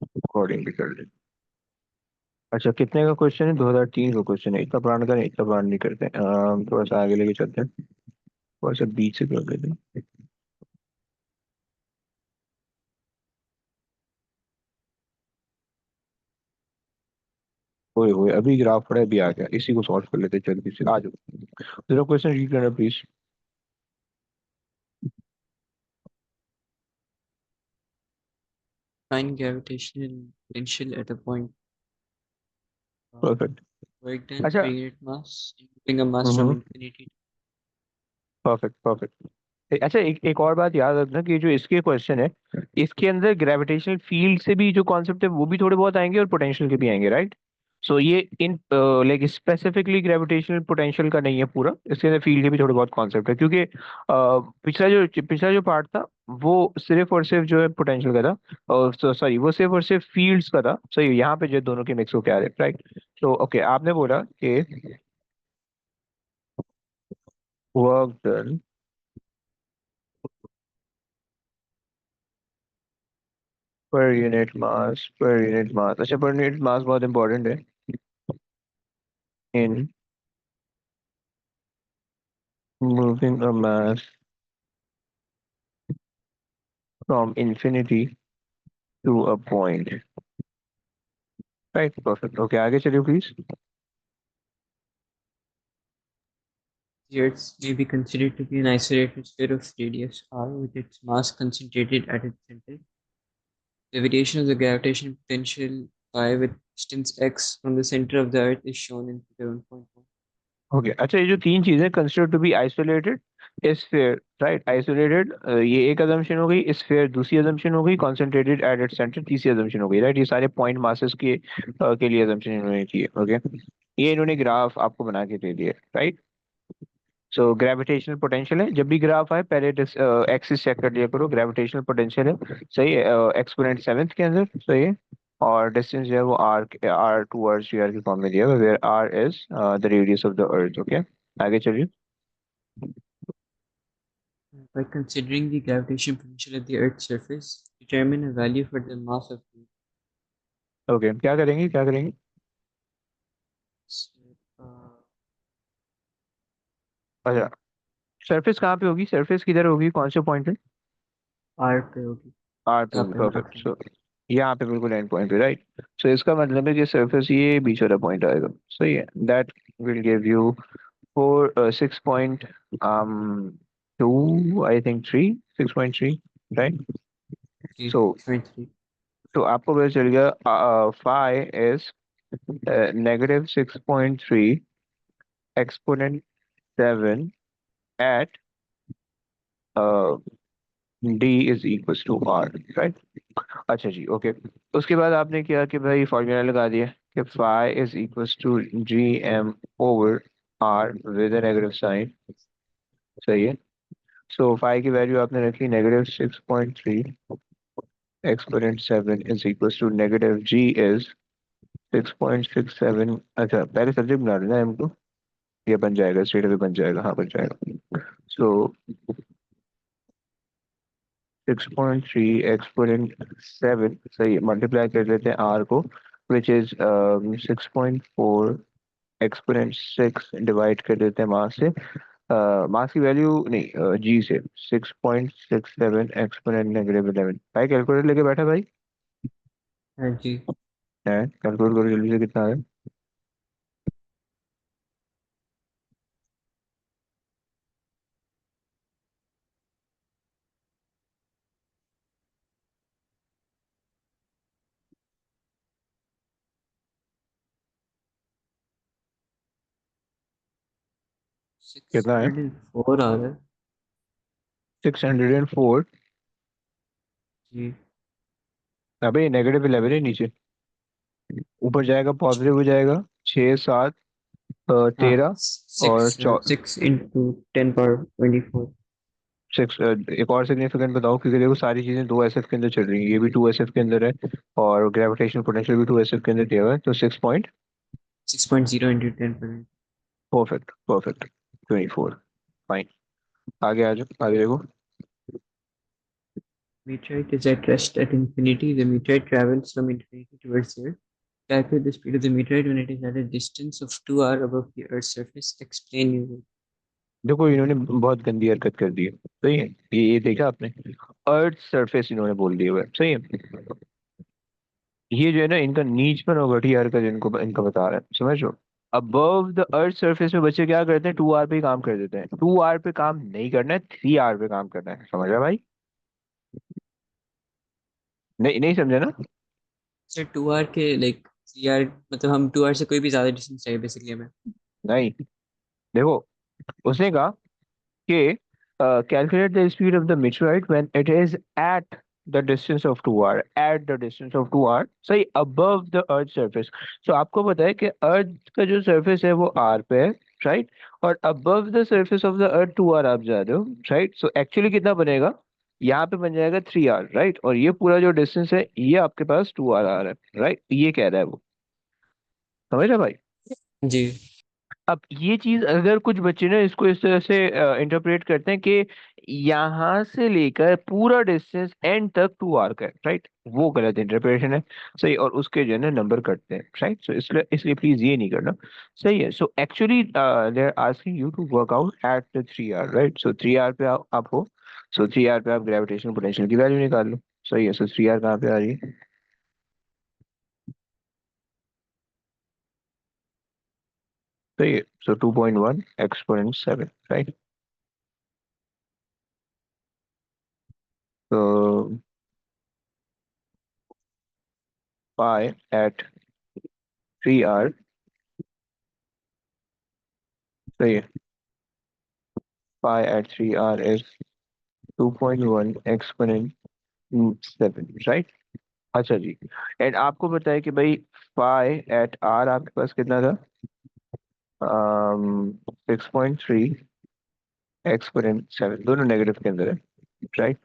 According भी कर ले। अच्छा, कितने का क्वेश्चन है? 2003 का क्वेश्चन है। इतना पुराना का नहीं, इतना पुराना नहीं करते। थोड़ा सा आगे लेके चलते हैं। थोड़ा सा बीच से कर लेते हैं। ओए होए, अभी ग्राफ पड़ा है, अभी आ गया। इसी को सॉल्व कर लेते हैं जल्दी से। आ जाओ, जरा क्वेश्चन रीड करना please. Find gravitational potential at a point. Perfect. Work done अच्छा। per unit mass, including a mass from hmm. infinity. Perfect perfect. अच्छा, एक और बात याद रखना कि जो इसके क्वेश्चन है, इसके अंदर ग्रेविटेशनल फील्ड से भी जो कॉन्सेप्ट है वो भी थोड़े बहुत आएंगे और पोटेंशियल के भी आएंगे, राइट? सो ये in like specifically gravitational potential का नहीं है पूरा, इसके अंदर फील्ड के भी थोड़े बहुत कॉन्सेप्ट है, क्योंकि पिछला जो पार्ट था वो सिर्फ और सिर्फ जो है पोटेंशियल का था, और सॉरी वो सिर्फ और सिर्फ फील्ड्स का था। सही, यहाँ पे जो दोनों के मिक्स होके आ रहे हैं, राइट? तो ओके, आपने बोला कि work done per unit mass. अच्छा, पर यूनिट मास बहुत इंपॉर्टेंट है in moving a mass from infinity to a point. Right, perfect. Okay, आगे चलिए please. The Earth may be considered to be an isolated sphere of radius r with its mass concentrated at its center. Levitation of the gravitational potential phi with distance x from the center of the Earth is shown in figure 1.1. Okay, अच्छा, ये जो तीन चीजें consider to be isolated sphere, right? Isolated, ये एक assumption हो गई। Sphere दूसरी अजम्पशन हो गई। कॉन्सेंट्रेटेड एट इट्स सेंटर तीसरी अजम्पशन हो गई, राइट? ये सारे पॉइंट मासेस के लिए अजम्पशन इन्होंने किए। ओके, ये इन्होंने ग्राफ आपको बना के दे दिए, राइट? सो ग्रेविटेशनल पोटेंशियल है, जब भी ग्राफ आए पहले एक्सिस चेक कर लिया करो। ग्रेविटेशनल पोटेंशियल है, सही है, एक्सपोनेंट सेवेंथ के अंदर, सही है। और डिस्टेंस जो है वो आर टूवर्ड्स वी आर के फॉर्म में दिया हुआ है, where R is the radius of the Earth. Okay, आगे चलिए। By considering the gravitational potential at the Earth's surface, determine a value for the mass of the okay, क्या करेंगे, क्या करेंगे? uh, अच्छा, सरफेस कहाँ पे होगी? सरफेस किधर होगी, कौन से पॉइंट पे? R पे होगी आर पे जहाँ होगी, पे हम परफेक्ट। रखते हैं। सो यहाँ पे बिल्कुल एंड पॉइंट पे, राइट? सो इसका मतलब है कि सरफेस ये बीच वाला पॉइंट आएगा, सही है। That will give you 6 point 2, I think 3, 6.3, right? जी So 6.3। तो आपको पता चल गया phi is -6.3 exponent 7 at d is equals to r, right? अच्छा जी, ओके। उसके बाद आपने किया कि भाई फॉर्मूला लगा दिया कि phi is equals to gm over r with a negative sign, सही है। सो phi की वैल्यू आपने रखी -6.3 exponent 7 is equals to negative G is 6.67। अच्छा, पहले सब्जेक्ट बना लेना हमको। ये बन जाएगा, स्ट्रेट अवे बन जाएगा, हाँ बन जाएगा। सो 6.3 एक्सपोनेंट 7, सही, मल्टीप्लाई कर लेते हैं आर को, विच इज 6.4 एक्सपोनेंट 6 डिवाइड कर देते हैं मास से। मास की वैल्यू नहीं, जी से 6.67 एक्सपोनेंट -11। भाई कैलकुलेटर लेके बैठा भाई? हाँ जी। है, कैलकुलेट करो जल्दी से, कितना है? सिक्स कितना है? हंड्रेड एंड फोर आ रहा है। 604। जी। अबे -11 है नीचे, ऊपर जाएगा पॉजिटिव हो जाएगा। 6 7 हाँ 13 और सिक्स सिक्स इंटू 10 पावर 24। 6। एक और सिग्निफिकेंट बताओ, क्योंकि देखो सारी चीजें 2 SF के अंदर चल रही हैं, ये भी 2 SF के अंदर है और ग्रेविटेशनल पोटेंशियल भी 2 SF के अंदर दिया हुआ है, तो 6 point. 6.0 into 10 power. Perfect perfect. 24। Fine. आगे आ जाओ, आगे देखो। Meteorite is at rest at infinity. The meteorite travels from infinity towards the Earth. Calculate the speed of the meteorite when it is at a distance of 2 r above the Earth's surface. Explain your देखो इन्होंने बहुत गंदी हरकत कर दी है, सही है। ये देखा आपने, अर्थ सरफेस इन्होंने बोल दिया हुआ है, सही है। ये जो है ना इनका नीचपन और घटिया हरकत इनको इनका बता रहा है, समझ लो। अबव द अर्थ सरफेस में बच्चे क्या करते हैं, 2 आर पे ही काम कर देते हैं। 2 आर पे काम नहीं करना है, 3 आर पे काम करना है, समझ रहा भाई? नहीं नहीं समझे ना? सर 2 r के लाइक 3 r मतलब हम 2 r से कोई भी ज्यादा डिस्टेंस चाहिए बेसिकली हमें। नहीं, देखो उसने कहा कि calculate the speed of the meteorite when it is at the distance of 2 r, at the distance of 2 r, सही, above the earth surface। so आपको पता है कि अर्थ का जो सरफेस है वो आर पे है, राइट, और above the surface of the earth 2 r आप जा रहे हो, राइट। सो एक्चुअली कितना बनेगा, यहाँ पे बन जाएगा 3 r, राइट, और ये पूरा जो डिस्टेंस है ये आपके पास 2 r आ रहा है, राइट, ये कह रहा है वो, समझ रहा भाई? जी। अब ये चीज अगर कुछ बच्चे ना इसको इस तरह से इंटरप्रेट करते हैं कि यहाँ से लेकर पूरा डिस्टेंस एंड तक 2 आर का है, राइट, वो गलत इंटरप्रिटेशन है, सही। और उसके जो है ना नंबर कटते हैं, राइट। सो इसलिए इसलिए प्लीज ये नहीं करना, सही है। So actually they are asking you to work out at the 3 R, right. So 3 R पे आप हो, सो 3 आर पे आप ग्रेविटेशनल पोटेंशियल की वैल्यू निकाल लो, सही है। सो 3 आर कहाँ पे आ रही है? सही है। So 2.1 exponent 7, right. तो पाई एट 3 आर, सही है, pi at 3 R is 2.1 exponent 7, right. अच्छा जी, एंड आपको पता है कि भाई पाई एट आर आपके पास कितना था, 6.3 एक्सपोनेंट 7, दोनों नेगेटिव के अंदर है, राइट।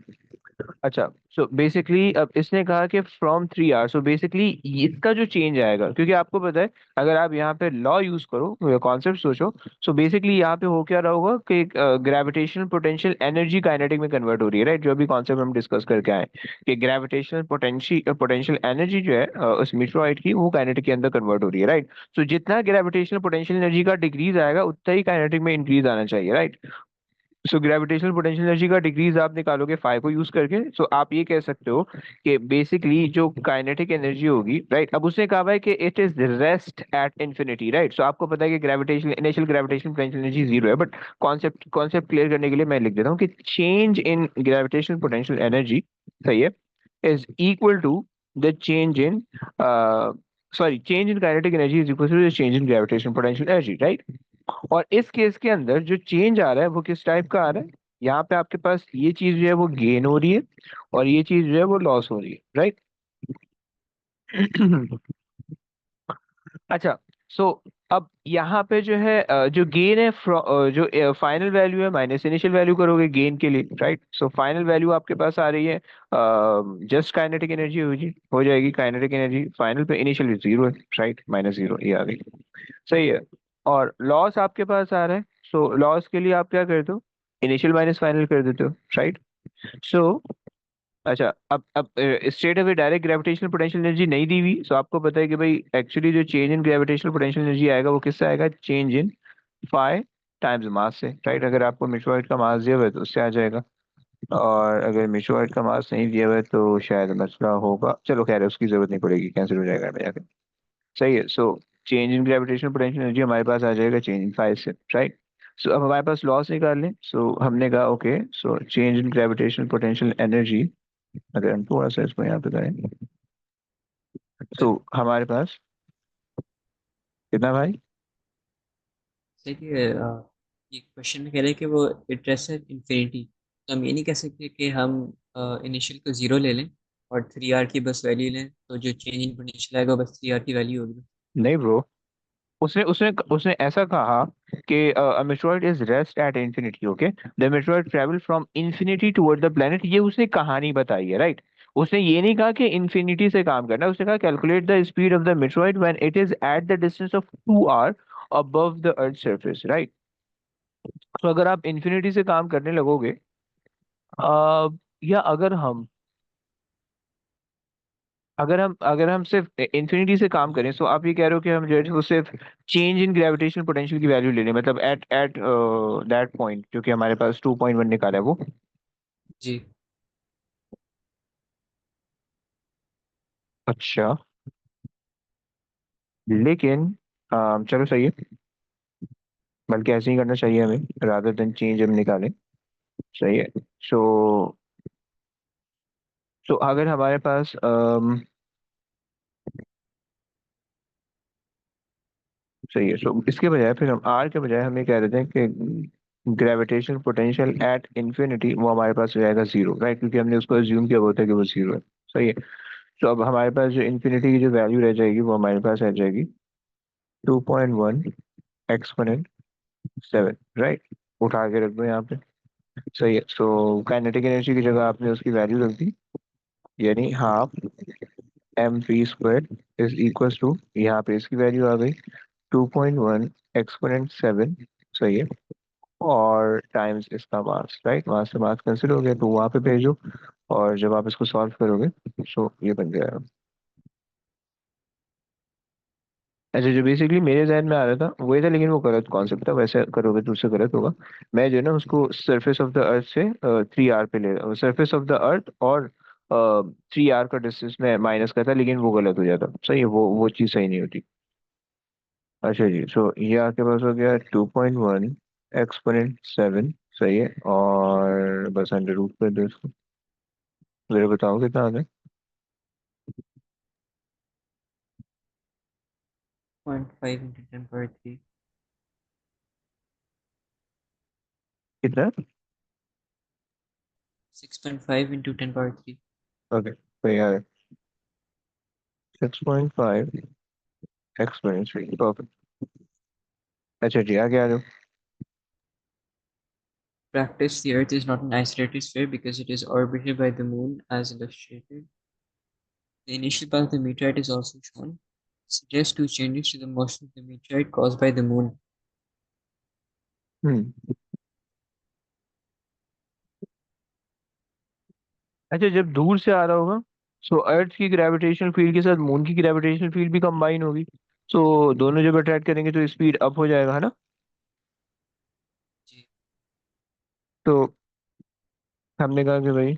अच्छा, सो बेसिकली अब इसने कहा कि फ्रॉम 3 आर, सो बेसिकली इसका जो चेंज आएगा, क्योंकि आपको पता है अगर आप यहाँ पे लॉ यूज करो, कॉन्सेप्ट सोचो, सो बेसिकली यहाँ पे हो क्या रहा होगा कि ग्रेविटेशनल पोटेंशियल एनर्जी काइनेटिक में कन्वर्ट हो रही है, राइट। जो अभी कॉन्सेप्ट हम डिस्कस करके आए कि ग्रेविटेशनल पोटेंशियल पोटेंशियल एनर्जी जो है उस मीटरऑइड की, वो काइनेटिक के अंदर कन्वर्ट हो रही है, राइट। सो जितना ग्रेविटेशनल पोटेंशियल एनर्जी का डिक्रीज आएगा उतना ही काइनेटिक में इंक्रीज आना चाहिए, right. So gravitational potential energy का डिक्रीज आप निकालोगे फाइव को यूज करके, सो आप ये कह सकते हो कि बेसिकली जो काइनेटिक एनर्जी होगी, राइट। अब उसने कहा है कि it is rest at infinity, right. So आपको पता है कि gravitational initial gravitational potential energy zero है, बट कॉन्सेप्ट कॉन्सेप्ट क्लियर करने के लिए मैं लिख देता हूँ कि change in gravitational potential energy, सही है, is equal to the change in sorry change in kinetic energy is equal to the change in gravitational potential energy, right. और इस केस के अंदर जो चेंज आ रहा है वो किस टाइप का आ रहा है, यहाँ पे आपके पास ये चीज जो है वो गेन हो रही है और ये चीज जो है वो लॉस हो रही है, राइट। अच्छा, सो अब यहाँ पे जो है जो गेन है जो फाइनल वैल्यू है माइनस इनिशियल वैल्यू करोगे गेन के लिए, राइट। सो फाइनल वैल्यू आपके पास आ रही है जस्ट काइनेटिक एनर्जी हो जाएगी काइनेटिक एनर्जी फाइनल पे, इनिशियल भी जीरो है, राइट, -0 ये आ गई, सही है। और लॉस आपके पास आ रहा है, सो लॉस के लिए आप क्या करते हो, इनिशियल माइनस फाइनल कर देते हो, राइट। सो अच्छा, अब straight away direct gravitational potential energy नहीं दी हुई, सो आपको पता है कि भाई एक्चुअली जो change in gravitational potential energy आएगा वो किससे आएगा, change in phi times mass से, राइट। अगर आपको मेटरॉइड का मास दिया हुआ है तो उससे आ जाएगा, और अगर मेटरॉइड का मास नहीं दिया हुआ है तो शायद मसला होगा, चलो खैर उसकी जरूरत नहीं पड़ेगी, कैंसिल हो जाएगा में जाके, सही है। So change in gravitational potential energy हमारे पास आ जाएगा चेंज इन फाई से, राइट। सो अब हमारे पास लॉस निकाल लें, सो हमने कहा okay, so change in gravitational potential energy, अगर हम थोड़ा सा इसको यहाँ पे करें तो हमारे पास कितना भाई? देखिए ये क्वेश्चन में कह रहे हैं कि वो एड्रेस है इन्फिनिटी, तो हम ये नहीं कह सकते कि हम इनिशियल को जीरो ले लें और 3 r की बस वैल्यू लें, तो जो चेंज इन पोटेंशियल आएगा बस 3 r की वैल्यू होगी। नहीं ब्रो, उसने उसने उसने ऐसा कहा कि a meteoroid is rest at infinity, okay, the meteoroid travel from infinity toward the planet, ये उसने कहानी बताई है, राइट। उसने ये नहीं कहा कि इन्फिनिटी से काम करना है, उसने कहा calculate the speed of the meteoroid when it is at the distance of 2 r above the earth surface, right. तो अगर आप इन्फिनिटी से काम करने लगोगे, या अगर हम अगर हम सिर्फ इन्फिनिटी से काम करें, तो आप ये कह रहे हो कि हम जो है वो सिर्फ चेंज इन ग्रेविटेशनल पोटेंशियल की वैल्यू ले लें, मतलब एट दैट पॉइंट जो कि हमारे पास 2.1 निकाला है वो। जी। अच्छा, लेकिन चलो सही है, बल्कि ऐसे ही करना चाहिए हमें, रादर देन चेंज हम निकालें। सही है। सो सो अगर हमारे पास सही है, सो इसके बजाय फिर हम आर के बजाय हम ये कह देते हैं कि ग्रेविटेशनल पोटेंशियल एट इंफिनिटी वो हमारे पास रहेगा जीरो, राइट, क्योंकि हमने उसको अज्यूम किया होता है कि वो जीरो है। सही है। तो अब हमारे पास जो इन्फिनिटी की जो वैल्यू रह जाएगी वो हमारे पास रह जाएगी 2.1 एक्सपोनेंट 7, राइट। उठा के रख दो यहाँ पे। सही है। सो काइनेटिक एनर्जी की जगह आपने उसकी वैल्यू रख दी, यानी half M P square is equal to, यहाँ पे इसकी वैल्यू आ गई 2.1 एक्सपोनेंट 7। सही है। और टाइम्स इसका मास, राइट, मास से मास कैंसिल हो गया तो वहाँ पे भेजो, और जब आप इसको सॉल्व करोगे सो ये बन जाएगा। अच्छा, जो बेसिकली मेरे जहन में आ रहा था वो ये था, लेकिन वो गलत कॉन्सेप्ट था, वैसे करोगे तो उससे गलत होगा। मैं जो है ना उसको सरफेस ऑफ द अर्थ से 3 आर पे ले, सरफेस ऑफ द अर्थ और 3 आर का डिस्टेंस में माइनस करता, लेकिन वो गलत हो जाता। सही है, वो चीज़ सही नहीं होती। अच्छा जी, सो ये आपके पास हो गया 2.1 एक्सपोनेंट 7। सही है, और बस अंडर रूट कर दो इसको। मेरे बताओ कितना आ गया। 0.5 into 10 power 3। कितना? 6.5 into 10 power 3। ओके, तो यार 6.5 एक्सपोनेंट 3, परफेक्ट। अच्छा जी, आगे आ जाओ। Practice, the Earth is not an isolated sphere because it is orbited by the Moon, as illustrated. The initial path of the meteorite is also shown. Suggest two changes to the motion of the meteorite caused by the Moon. हम्म। अच्छा, जब दूर से आ रहा होगा, सो अर्थ की gravitational field के साथ moon की ग्रेविटेशनल फील्ड भी कंबाइन होगी, सो दोनों जब अट्रैक्ट करेंगे तो स्पीड अप हो जाएगा, है ना। जी। तो हमने कहा कि भाई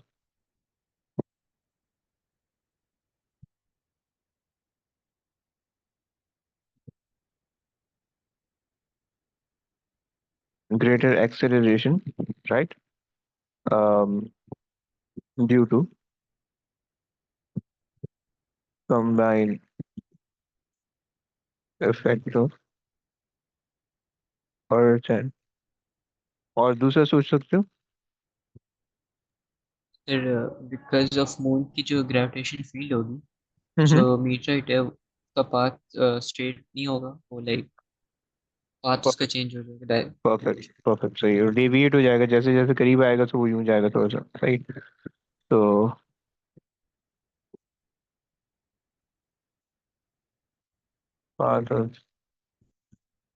greater acceleration, right, um, due to combined effect of earth and, और दूसरा सोच सकते हो। फिर बिकॉज ऑफ मून की जो ग्रेविटेशन फील्ड होगी, हम्म। जो मीटराइट है उसका पाथ स्ट्रेट नहीं होगा, वो लाइक पाथ उसका चेंज हो जाएगा। परफेक्ट परफेक्ट, सही है, डेविएट हो जाएगा जैसे जैसे करीब आएगा तो वो यूं जाएगा थोड़ा सा, सही। तो path of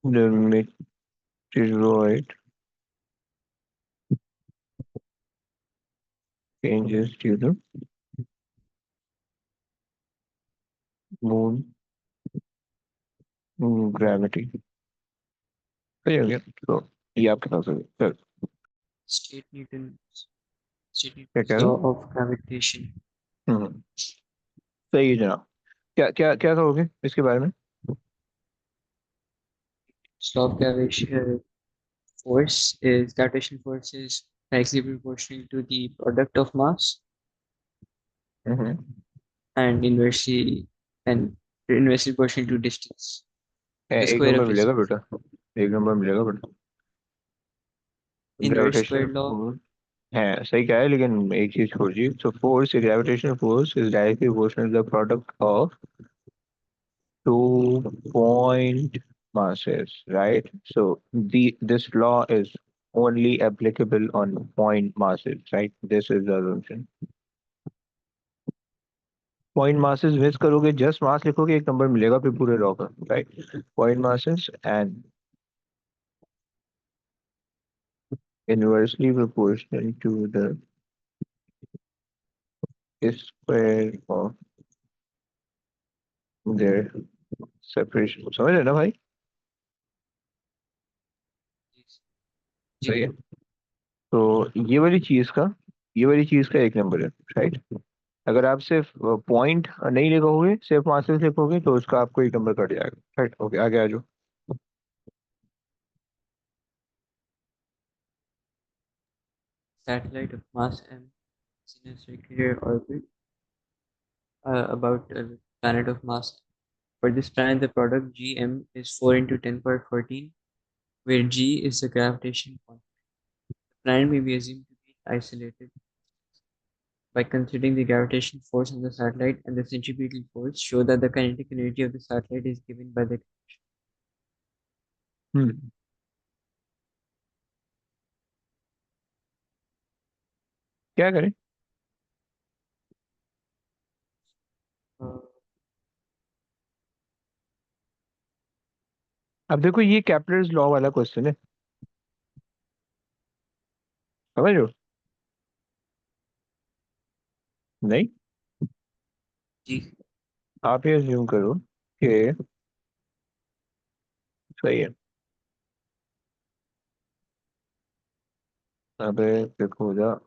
the meteoroid changes due to moon gravity। सही हो गया। तो ये आपके पास हो गया, चल। स्टेट न्यूटन स्टेट क्या न्यूटन कह रहे लॉ हो? Of gravitation. हम्म। सही है जनाब। क्या क्या क्या कहोगे इसके बारे में? Law of gravitation force is directly proportional to the product of mass hmm. and inversely proportional to distance. The एक square नंबर of मिलेगा distance. बेटा, एक नंबर मिलेगा बेटा। Inverse gravitational square law. Force है, सही क्या है, लेकिन एक चीज खोजिए। So force, gravitational force is directly proportional to the product of 2 point masses, right? So the this law is only applicable on point masses, right? This is the assumption. Point masses miss करोगे, just mass लिखोगे, एक number मिलेगा फिर पूरे रॉ का, right. Point masses and inversely proportional to the square of their separation, समझ रहे ना भाई? जी सही है। तो ये वाली चीज का 1 नंबर है, राइट? अगर आप सिर्फ पॉइंट नहीं लिखोगे, सिर्फ मासेस लिखोगे, तो उसका आपको 1 नंबर कट जाएगा, राइट? ओके, आगे आ जाओ। satellite of mass m is in a circular orbit about a planet of mass. For this planet, the product Gm is 4 into 10 power 14, where G is the gravitational constant. The planet may be assumed to be isolated by considering the gravitational force on the satellite and the centripetal force. Show that the kinetic energy of the satellite is given by the हम्म। क्या करें? uh, अब देखो, ये Kepler's law वाला question है, समझ रहे हो? नहीं, G. आप ये अज्यूम करो कि सही है। अबे देखो जा,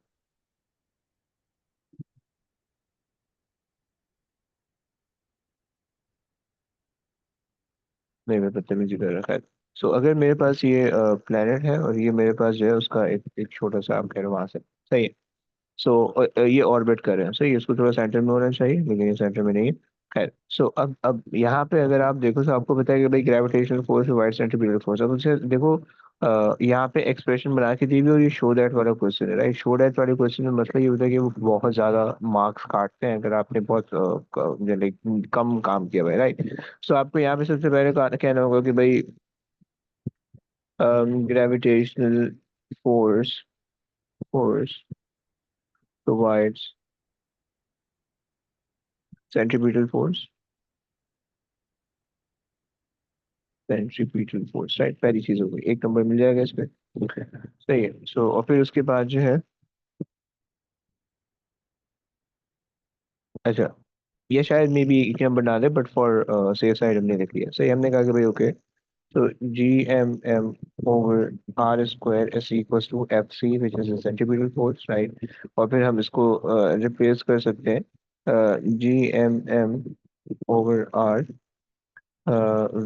नहीं मैं बदतमीजी कर रखा है। सो अगर मेरे पास ये प्लेनेट है और ये मेरे पास जो है उसका एक छोटा सा, आप कह रहे हो वहां से, सही है। सो ये ऑर्बिट कर रहे हैं, सही है। इसको थोड़ा सेंटर में होना चाहिए, लेकिन ये सेंटर में नहीं है। खैर, सो अब यहाँ पे अगर आप देखो, तो आपको पता है कि भाई gravitational force, wide centripetal force. अब उसे देखो, यहाँ पे एक्सप्रेशन बना के दी हुई, और ये शो दैट वाला क्वेश्चन है, राइट? शो दैट वाले क्वेश्चन में मतलब ये होता है कि वो बहुत ज्यादा मार्क्स काटते हैं अगर आपने बहुत कम काम किया हुआ है, राइट? सो आपको यहाँ पे सबसे पहले कहना होगा कि भाई gravitational force force provides centripetal force, centripetal force, right? पहली चीज हो गई, 1 नंबर मिल जाएगा इस पे। सही है। सो और फिर उसके बाद जो है, अच्छा, ये शायद मे बी 1 नंबर ना दे, बट फॉर सेफ साइड हमने लिख लिया, सही। हमने कहा कि भाई ओके, तो Gmm over R square is equal to F C, which is centripetal force, right? और फिर हम इसको रिप्लेस कर सकते हैं, Gmm over R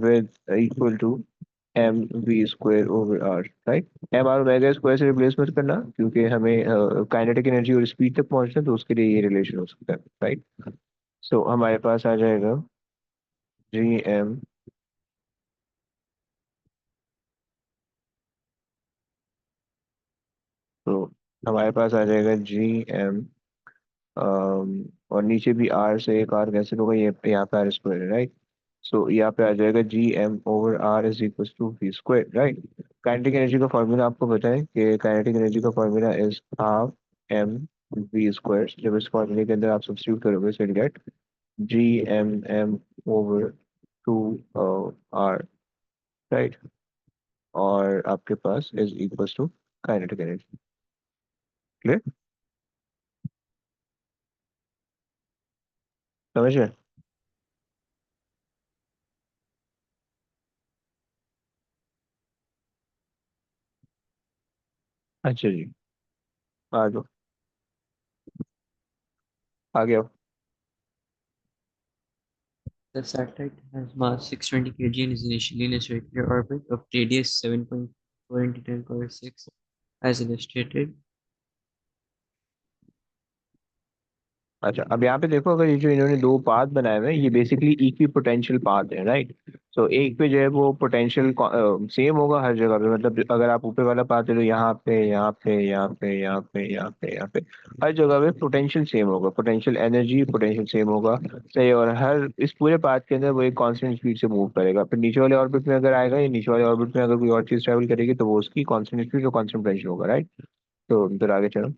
with equal to M V square over R, right? M R omega square से replace मत करना, क्योंकि हमें काइनेटिक एनर्जी और स्पीड तक पहुंचना है, तो उसके लिए ये रिलेशन हो सकता है, राइट? सो हमारे पास आ जाएगा जी एम, तो हमारे पास आ जाएगा Gm, और नीचे भी आर से एक आर कैंसिल होगा, ये यहाँ पे आर स्क्वायर है, राइट? सो यहाँ पे आ जाएगा Gm over R is equal to V square, right? Kinetic energy का फॉर्मूला आपको पता है कि काइनेटिक एनर्जी का formula is half M V square. जब इस फॉर्मूले के अंदर आप सब्स्टिट्यूट करोगे, so you'll get Gmm over 2 R, right? और आपके पास is equal to kinetic energy. Clear? समझ गए? अच्छा जी, आ जाओ, आ गया। The satellite has mass 620 kg and is initially in a circular orbit of radius 7.4 into 10 power 6, as illustrated. अच्छा, अब यहाँ पे देखो, अगर ये जो इन्होंने 2 पाथ बनाए हुए हैं, ये बेसिकली इक्वी पोटेंशियल पाथ है, राइट? तो एक पे जो है वो पोटेंशियल सेम होगा हर जगह पे, मतलब अगर आप ऊपर वाला पाथ ले लो, यहाँ पे यहाँ पे यहाँ पे यहाँ पे यहाँ पे यहाँ पे, हर जगह पे पोटेंशियल सेम होगा, पोटेंशियल एनर्जी पोटेंशियल सेम होगा, सही। और हर इस पूरे पाथ के अंदर वो एक कांस्टेंट स्पीड से मूव करेगा। फिर नीचे वाले ऑर्बिट में अगर आएगा, या नीचे वाले ऑर्बिट में अगर कोई और चीज ट्रेवल करेगी, तो वो उसकी कांस्टेंट स्पीड और कांस्टेंट पोटेंशियल होगा, राइट? तो इधर आगे चलो।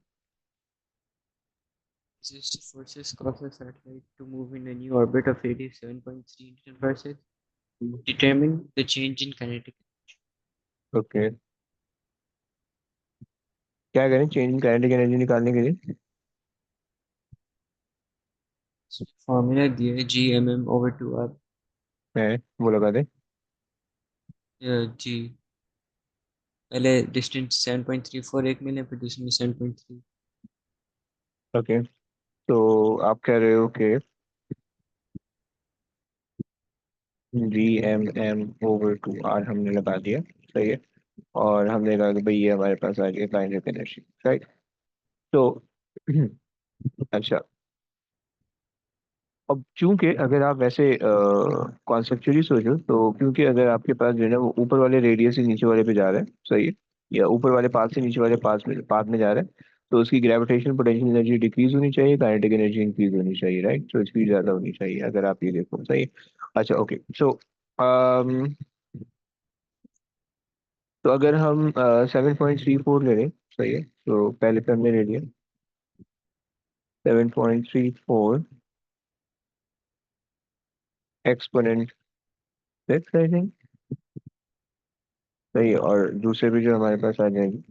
These forces cause the satellite to move in a new orbit of radius 7.3 into 10 power 6. Determine the change in kinetic. Okay, क्या करें चेंज इन काइनेटिक एनर्जी निकालने के लिए? फॉर्मूला दिया है g/m/2r। है वो लगा दे। जी, पहले डिस्टेंस 7.34 एक मिले, फिर दूसरे में 7.3। ओके, तो आप कह रहे हो कि G/m/2r हमने लगा दिया, सही है। और हमने कहा कि भाई ये हमारे पास आ गया काइनेटिक एनर्जी, राइट। तो अच्छा, अब चूंकि अगर आप वैसे कॉन्सेप्चुअली सोचो, तो क्योंकि अगर आपके पास जो है ना वो ऊपर वाले रेडियस से नीचे वाले पे जा रहा है, सही है, या ऊपर वाले पाथ से नीचे वाले पाथ में जा रहा है, तो उसकी ग्रेविटेशनल पोटेंशियल एनर्जी डिक्रीज होनी चाहिए, काइनेटिक एनर्जी इंक्रीज होनी चाहिए, राइट। तो स्पीड ज्यादा होनी चाहिए अगर आप ये देखो, सही है। अच्छा ओके, सो तो अगर हम 7.34 ले लें, सही है, तो पहले पे हमने ले लिया 7.34 एक्सपोनेंट 6 आई थिंक, सही है। और दूसरे भी जो हमारे पास आ जाएंगे,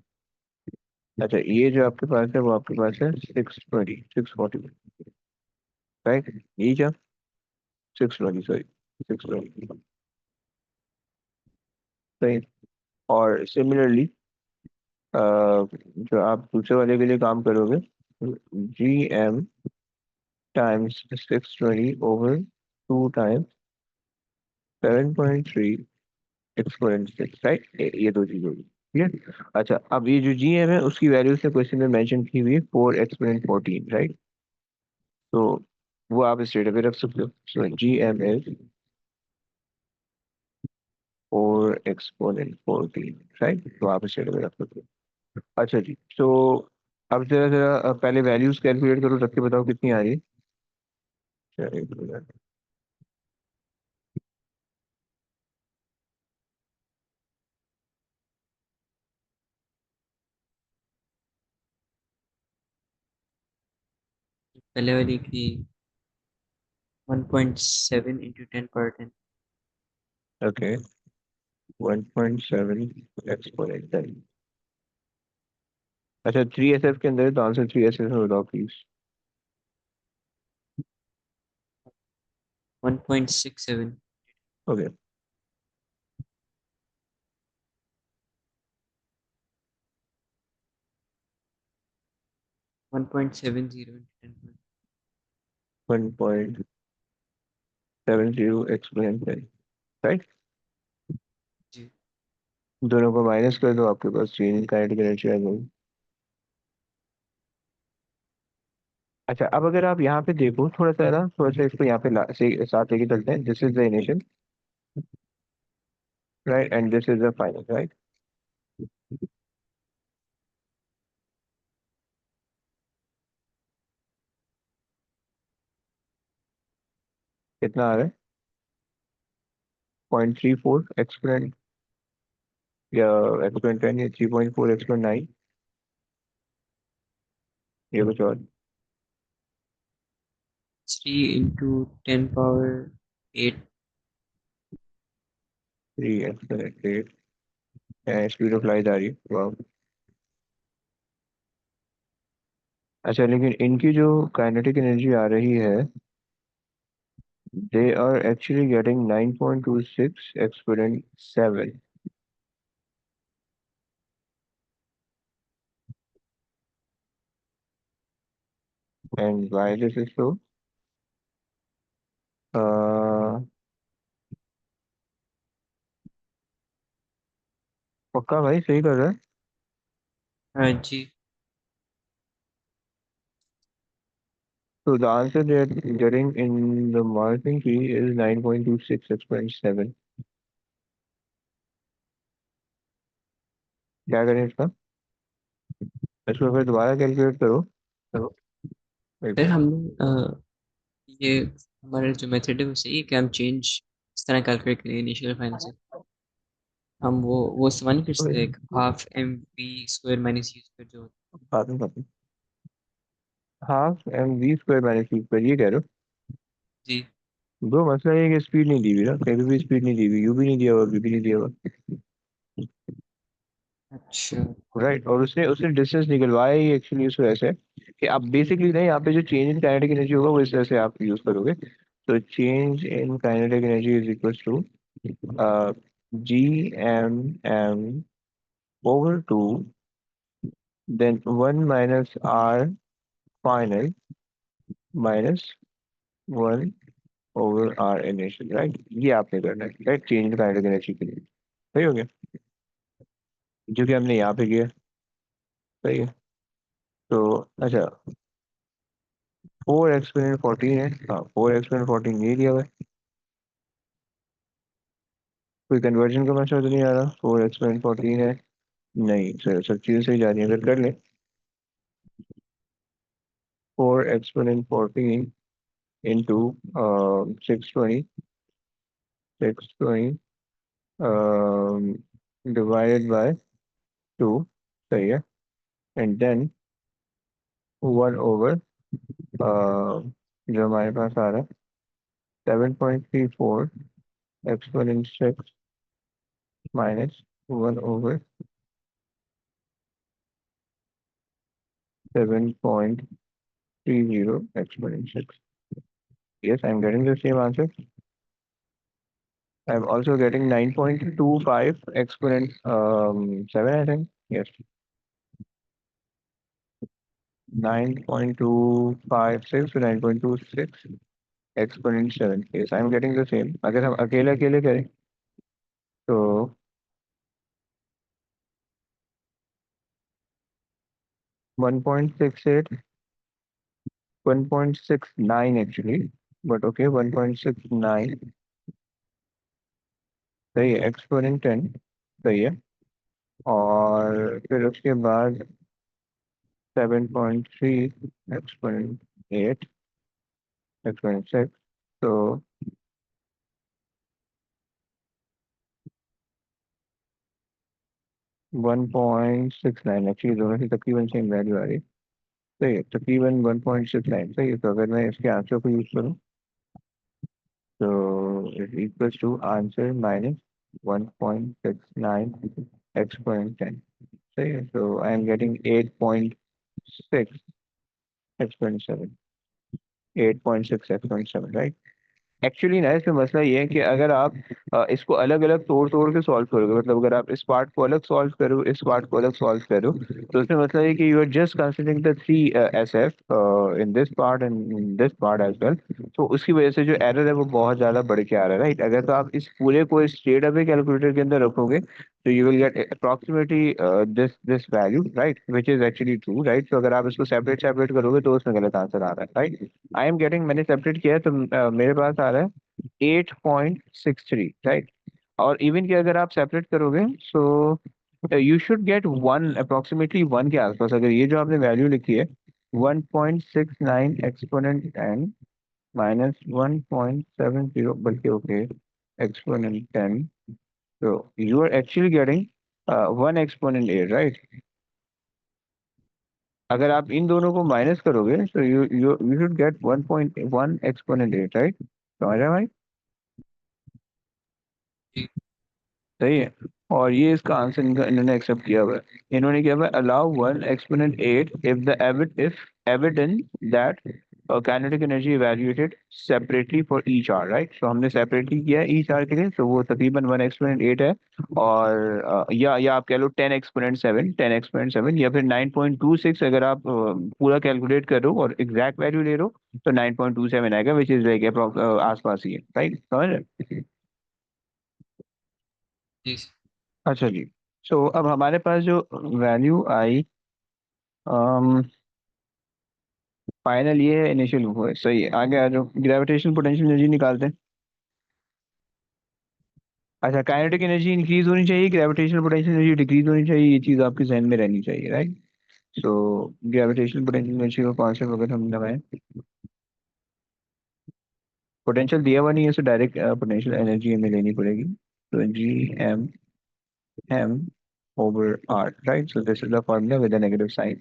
अच्छा ये जो आपके पास है वो आपके पास है 640, राइट। ये क्या, 620, सॉरी, 620, सही। और सिमिलरली जो आप दूसरे वाले के लिए काम करोगे, GM times 620/2 times 7.3 exponent 6, right. ये दो चीज होगी, ठीक है। अच्छा, अब ये जो GM है उसकी वैल्यू से क्वेश्चन में मेंशन की हुई है 4 एक्सपोनेंट 14, राइट। तो वो आप स्ट्रेट अवे रख सकते हो, सो GM इज 4 एक्सपोनेंट 14, राइट। तो आप स्ट्रेट अवे रख सकते हो। अच्छा जी, तो अब जरा जरा पहले वैल्यूज कैलकुलेट करो, रख के बताओ कितनी आ रही है। चलिए, एक मिनट। पहले वाली की 1.7 इंटू 10 पावर 10। Okay, 1.7 exponent 10। अच्छा, 3SF के अंदर है, तो आंसर 3SF में बताओ please. 1.67। Okay, 1.70 into 10 power. 1.70 exponent 10, right. जी। दोनों को माइनस कर दो, आपके पास चेंज काइनेटिक एनर्जी आ जाएगी। अच्छा, अब अगर आप यहाँ पे देखो थोड़ा सा ना, थोड़ा सा इसको यहाँ पे से साथ लेके चलते हैं। This is the initial, right, and this is the final, right. कितना आ रहा है, 0.34 एक्सपोनेंट, या एक्सपोनेंट 10, या 3.4 एक्सपोनेंट 9, या कुछ और। 3 into 10 power 8। 3 exponent 8, speed of light आ रही है, वाह। अच्छा, लेकिन इनकी जो काइनेटिक एनर्जी आ रही है, they are actually getting 9.26 exponent 7, and why this is so, पक्का भाई सही कर रहा है। हाँ जी। So the answer they're getting in the marking key is 9.26 exponent 7. क्या करें इसका, इसको फिर दोबारा कैलकुलेट करो, करो, एक फिर मिनट। हमने ये हमारा जो मेथड है वो सही है कि हम चेंज इस तरह कैलकुलेट करें इनिशियल फाइनल से। हम वो इस्तेमाल नहीं कर सकते, एक ½ mv² - u² जो। बाद में बात, ½ mv² - u², ये कह रहे हो। जी। दो मसला ये है कि स्पीड नहीं दी हुई ना, कहीं भी स्पीड नहीं दी हुई, यू भी नहीं दिया हुआ, वी भी नहीं दिया हुआ, अच्छा। राइट। और उसने उसने डिस्टेंस निकलवाया ही एक्चुअली उस वजह से कि आप बेसिकली ना यहाँ पे जो चेंज इन काइनेटिक एनर्जी होगा वो इस तरह से आप यूज करोगे। तो change in kinetic energy is equal to GMM over 2, then 1 minus R final minus 1 over R initial, right? ये आपने करना है, right, change in kinetic energy के लिए। सही हो गया, जो कि हमने यहाँ पे किया। सही है। तो अच्छा, 4 एक्सपोनेंट 14 है, हाँ 4 एक्सपोनेंट 14 ये दिया हुआ है। कोई कन्वर्जन का मसला तो नहीं आ रहा? 4 एक्सपोनेंट 14 है, नहीं सर, सब चीज़ें सही जा रही है, फिर कर ले। 4 एक्सपोनेंट 14 इंटू 620, 620 डिवाइडेड बाय 2, सही है, एंड देन 1 ओवर जो हमारे पास आ रहा है 7.34 exponent 6 minus 1 over 7.30 exponent 6. Yes, I'm getting the same answer. I'm also getting 9.25 exponent 7, I think. Yes, 9.256 to 9.26 exponent 7. Yes, I'm getting the same. अगर हम अकेले अकेले करें तो 1.68, 1.69 actually, but okay, 1.69 सही है, एक्सपोनेंट 10 सही है, और फिर उसके बाद 7.3 exponent 8 exponent 6, तो 1.69, एक्चुअली दोनों की तकरीबन सेम वैल्यू आ रही है। सही है, तकरीबन 1.69 सही है। तो अगर मैं इसके आंसर को यूज करूँ तो it equals to answer minus 1.69 exponent 10। सही है, तो I am getting 8.6 exponent 7, 8.6 exponent 7, right. Actually ना इसमें मसला ये है कि अगर आप इसको अलग अलग तोड़ तोड़ के सॉल्व करोगे, मतलब अगर आप इस पार्ट को अलग सॉल्व करो, इस पार्ट को अलग सॉल्व करो, तो इसमें मसला ये कि you are just considering the 3 SF in this part and in this part as well. तो उसकी वजह से जो एरर है वो बहुत ज़्यादा बढ़ के आ रहा है, राइट। अगर तो आप इस पूरे को स्ट्रेट अवे कैलकुलेटर के अंदर रखोगे तो you will get approximately this value, right, which is actually true, right. तो अगर आप इसको सेपरेट सेपरेट करोगे तो उसमें गलत आंसर आ रहा है, राइट। आई एम गेटिंग, मैंने सेपरेट किया है तो मेरे पास आ रहा है 8.63, राइट। और इवन कि अगर आप सेपरेट करोगे so you should gate 1, approximately 1 के आसपास। अगर ये जो आपने वैल्यू लिखी है 1.69 एक्सपोनेंट एन माइनस 1.70, बल्कि ओके एक्सपोनेंट 10, तो you are actually getting 1 exponent 8, right. अगर आप इन दोनों को माइनस करोगे तो you you you should get 1.1 exponent 8, right. समझ रहे हैं भाई? जी। सही है। और ये इसका आंसर इन्होंने एक्सेप्ट किया हुआ है। इन्होंने किया हुआ है allow 1 exponent 8 if evident that kinetic energy evaluated separately for each R, right. तो हमने सेपरेटली किया है ईच आर के लिए, तो वो तकरीबन 1 एक्सपोनेंट 8 है। और या आप कह लो 10 एक्सपोनेंट 7, 10 एक्सपोनेंट 7, या फिर 9.26 अगर आप पूरा कैलकुलेट करो और एग्जैक्ट वैल्यू ले लो तो 9.27 आएगा, विच इज लाइक आसपास ही है, राइट। समझ रहे? जी। अच्छा जी। सो अब हमारे पास जो वैल्यू आई फाइनल ये है, इनिशियल वो है, सही है। आगे आ जाओ, ग्रेविटेशनल पोटेंशियल एनर्जी निकालते हैं। अच्छा, काइनेटिक एनर्जी इंक्रीज होनी चाहिए, ग्रेविटेशनल पोटेंशियल एनर्जी डिक्रीज होनी चाहिए, ये चीज़ आपके जहन में रहनी चाहिए, right. So gravitational potential energy का कॉन्सेप्ट अगर हम लगाएं, पोटेंशियल दिया हुआ नहीं है, तो डायरेक्ट पोटेंशियल एनर्जी हमें लेनी पड़ेगी। तो GM over R, right? So this is the formula with a negative sign.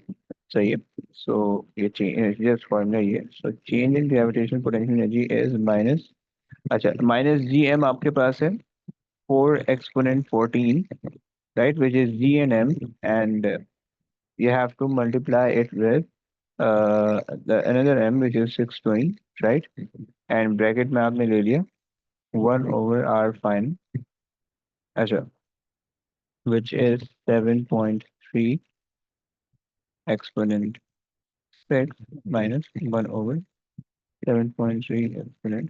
सही है। So ये change, just formula ये। So change in gravitational potential energy is minus, अच्छा, माइनस GM आपके पास है 4 exponent 14, right, which is G and M, and you have to multiply it with another m which is 620, right? And bracket में आपने ले लिया 1/r final, अच्छा, which is 7.3 exponent x minus 1/7.3 exponent